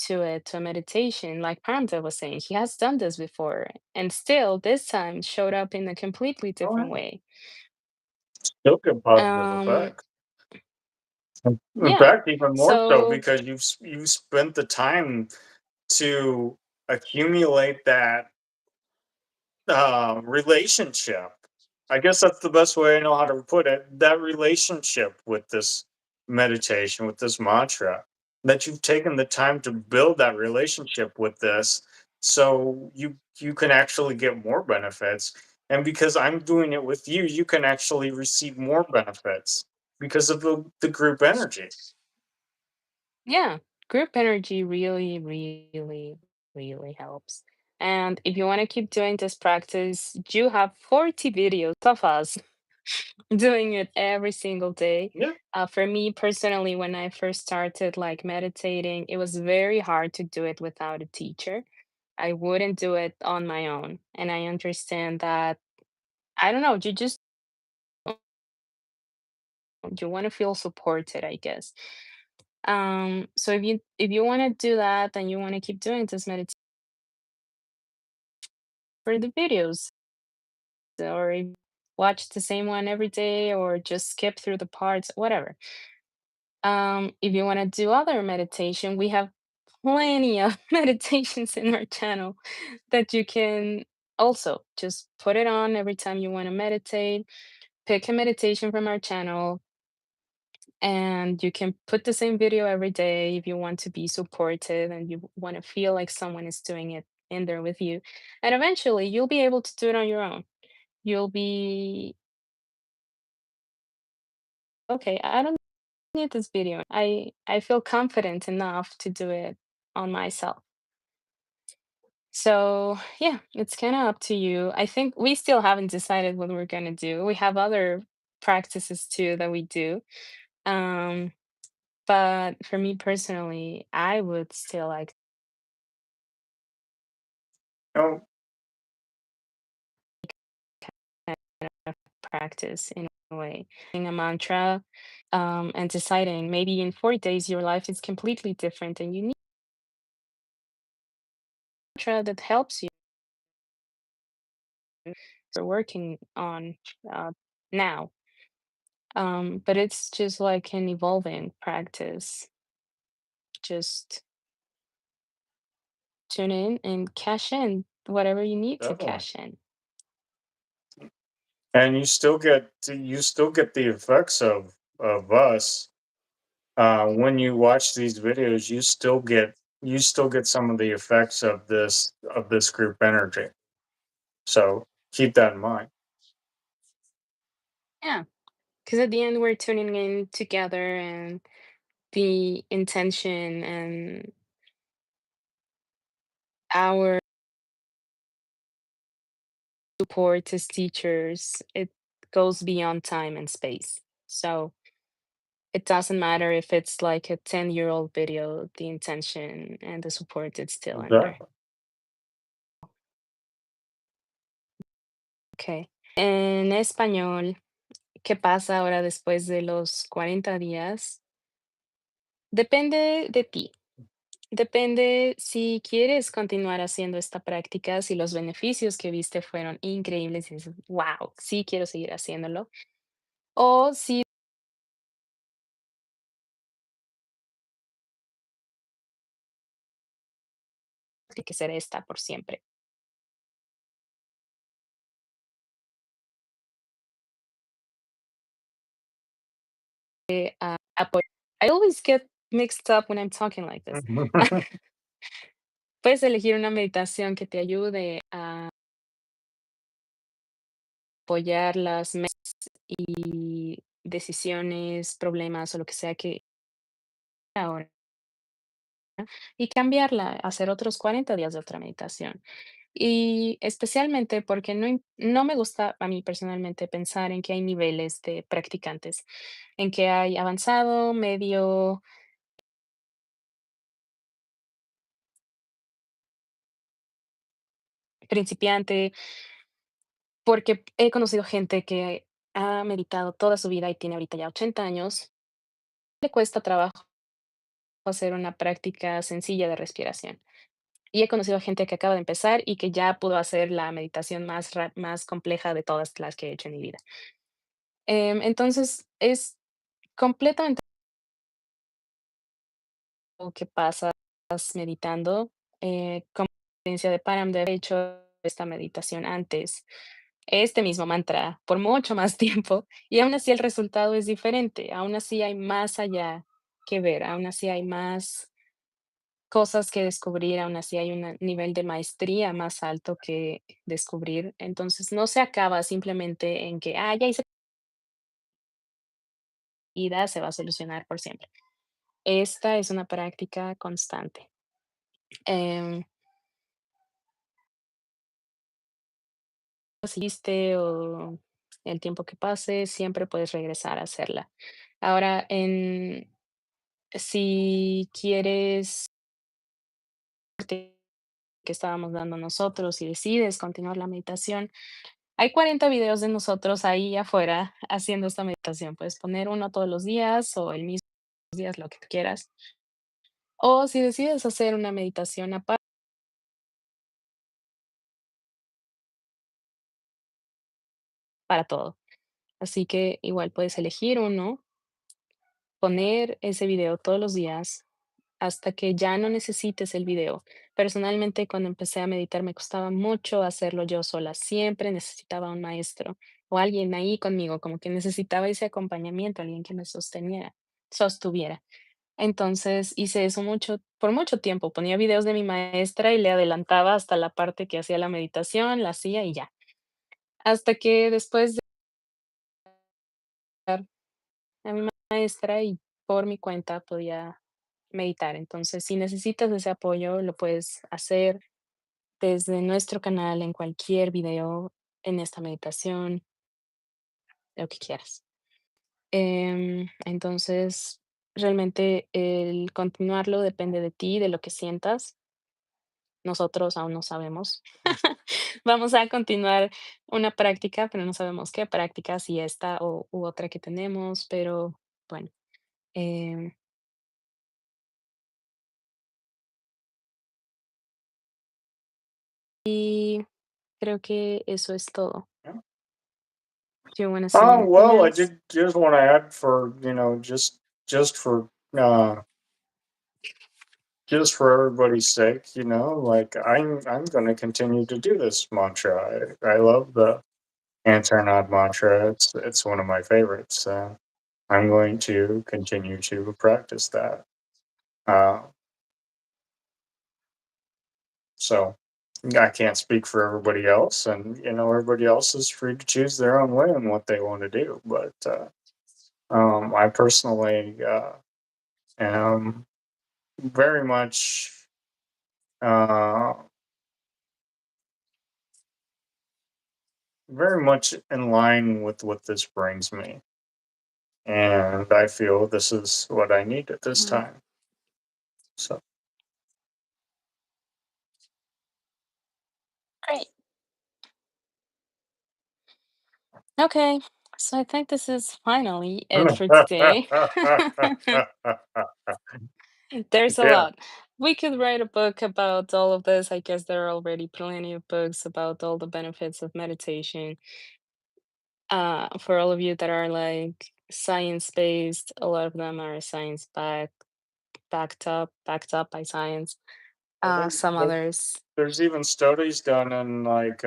to it, to a meditation, like Pramda was saying, he has done this before and still this time showed up in a completely Oh, different yeah. way. Still get positive Um, effects. In yeah. fact, even more so So because you've spent the time to accumulate that relationship. I guess that's the best way I know how to put it. That relationship with this meditation, with this mantra, that you've taken the time to build that relationship with this, so you can actually get more benefits. And because I'm doing it with you, you can actually receive more benefits because of the group energy. yeah, group energy really, really helps. And if you want to keep doing this practice, you have 40 videos of us doing it every single day. Yeah. For me personally, when I first started like meditating, it was very hard to do it without a teacher. I wouldn't do it on my own. And I understand that, I don't know, you want to feel supported, I guess. So if you want to do that and you want to keep doing this meditation for the videos, or watch the same one every day or just skip through the parts, whatever. If you want to do other meditation, we have plenty of meditations in our channel that you can also just put it on every time you want to meditate. Pick a meditation from our channel, and you can put the same video every day if you want to be supportive and you want to feel like someone is doing it in there with you. And eventually, you'll be able to do it on your own. You'll be okay. I don't need this video. I feel confident enough to do it on myself. So, yeah, it's kind of up to you. I think we still haven't decided what we're going to do. We have other practices too that we do. Um, but for me personally, I would still like Oh, kind of practice in a way, in a mantra, and deciding maybe in 40 days your life is completely different and you need a mantra that helps you for working on now. But it's just like an evolving practice. Just tune in and cash in whatever you need to definitely. cash in. And you still get the effects of us when you watch these videos. You still get some of the effects of this group energy. So keep that in mind. Yeah, because at the end we're tuning in together, and the intention and our support as teachers, it goes beyond time and space. So it doesn't matter if it's like a 10-year-old video, the intention and the support is still in there. Exactly. Okay. En español, ¿qué pasa ahora después de los 40 días? Depende de ti. Depende si quieres continuar haciendo esta práctica, si los beneficios que viste fueron increíbles y dices, wow, sí quiero seguir haciéndolo. O si tiene que ser esta por siempre. I always get mixed up when I'm talking like this. Puedes elegir una meditación que te ayude a apoyar las metas y decisiones, problemas o lo que sea que ahora y cambiarla, hacer otros 40 días de otra meditación. Y especialmente porque no me gusta a mí personalmente pensar en que hay niveles de practicantes, en que hay avanzado, medio, principiante, porque he conocido gente que ha meditado toda su vida y tiene ahorita ya 80 años, le cuesta trabajo hacer una práctica sencilla de respiración. Y he conocido gente que acaba de empezar y que ya pudo hacer la meditación más compleja de todas las que he hecho en mi vida. Entonces, es completamente lo que pasas meditando. Como experiencia de Param de haber hecho esta meditación antes, este mismo mantra por mucho más tiempo, y aún así el resultado es diferente, aún así hay más allá que ver, aún así hay más cosas que descubrir, aún así hay un nivel de maestría más alto que descubrir. Entonces, no se acaba simplemente en que, ya hice vida, se va a solucionar por siempre. Esta es una práctica constante. Em, Asiste o el tiempo que pase, siempre puedes regresar a hacerla. Ahora, si quieres que estábamos dando nosotros y decides continuar la meditación, hay 40 videos de nosotros ahí afuera haciendo esta meditación. Puedes poner uno todos los días o el mismo días, lo que tú quieras. O si decides hacer una meditación aparte para todo. Así que igual puedes elegir uno, poner ese video todos los días hasta que ya no necesites el video. Personalmente, cuando empecé a meditar, me costaba mucho hacerlo yo sola. Siempre necesitaba un maestro o alguien ahí conmigo, como que necesitaba ese acompañamiento, alguien que me sostuviera. Entonces hice eso por mucho tiempo. Ponía videos de mi maestra y le adelantaba hasta la parte que hacía la meditación, la hacía y ya. Hasta que después de dar a mi maestra y por mi cuenta podía meditar. Entonces, si necesitas ese apoyo, lo puedes hacer. desde nuestro canal, en cualquier video, en esta meditación, lo que quieras. Entonces, realmente el continuarlo depende de ti, de lo que sientas. Nosotros aún no sabemos. Vamos a continuar una práctica, pero no sabemos qué práctica, si esta o u otra que tenemos, pero bueno, em, y creo que eso es todo. Yeah. Do you wanna say Oh anything well, I else? did just want to add for just for just for everybody's sake, like I'm going to continue to do this mantra. I love the answer nod mantra. It's one of my favorites. I'm going to continue to practice that. Uh, so I can't speak for everybody else, and everybody else is free to choose their own way and what they want to do. But I personally am very much uh, very much in line with what this brings me, and I feel this is what I need at this Mhm. time. So, Great. Okay. So I think this is finally it for today. There's a yeah, lot. We could write a book about all of this. I guess there are already plenty of books about all the benefits of meditation. For all of you that are like science-based, a lot of them are backed up by science. well, Some others. there's even studies done in like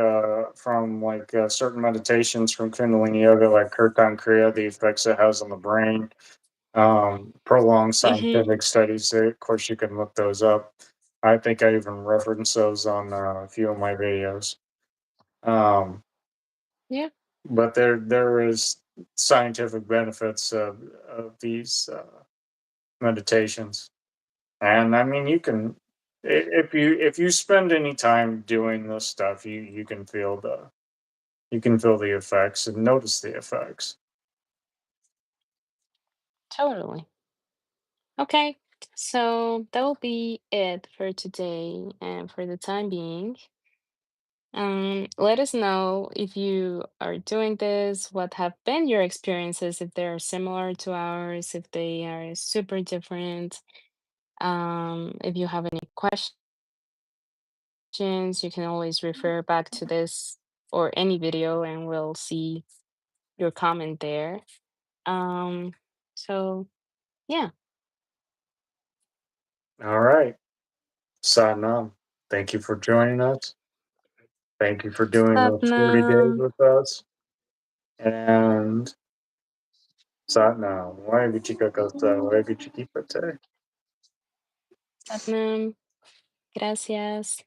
from like certain meditations from Kundalini Yoga, like Kirtan Kriya, the effects it has on the brain. Prolonged Hmm. scientific studies. Of course, you can look those up. I think I even reference those on a few of my videos. Um, Yeah, but there is scientific benefits of these meditations, and I mean you can if you spend any time doing this stuff, you can feel the effects and notice the effects. totally. Okay. So that will be it for today and for the time being. Let us know if you are doing this, what have been your experiences, if they're similar to ours, if they are super different. If you have any questions, you can always refer back to this or any video and we'll see your comment there. Um, so yeah, All right, Satnam. Thank you for joining us. Thank you for doing those 40 days Satnam, with us. And Satnam. Why Vichika Kosa, why Vichiki Pate. Satnam, gracias.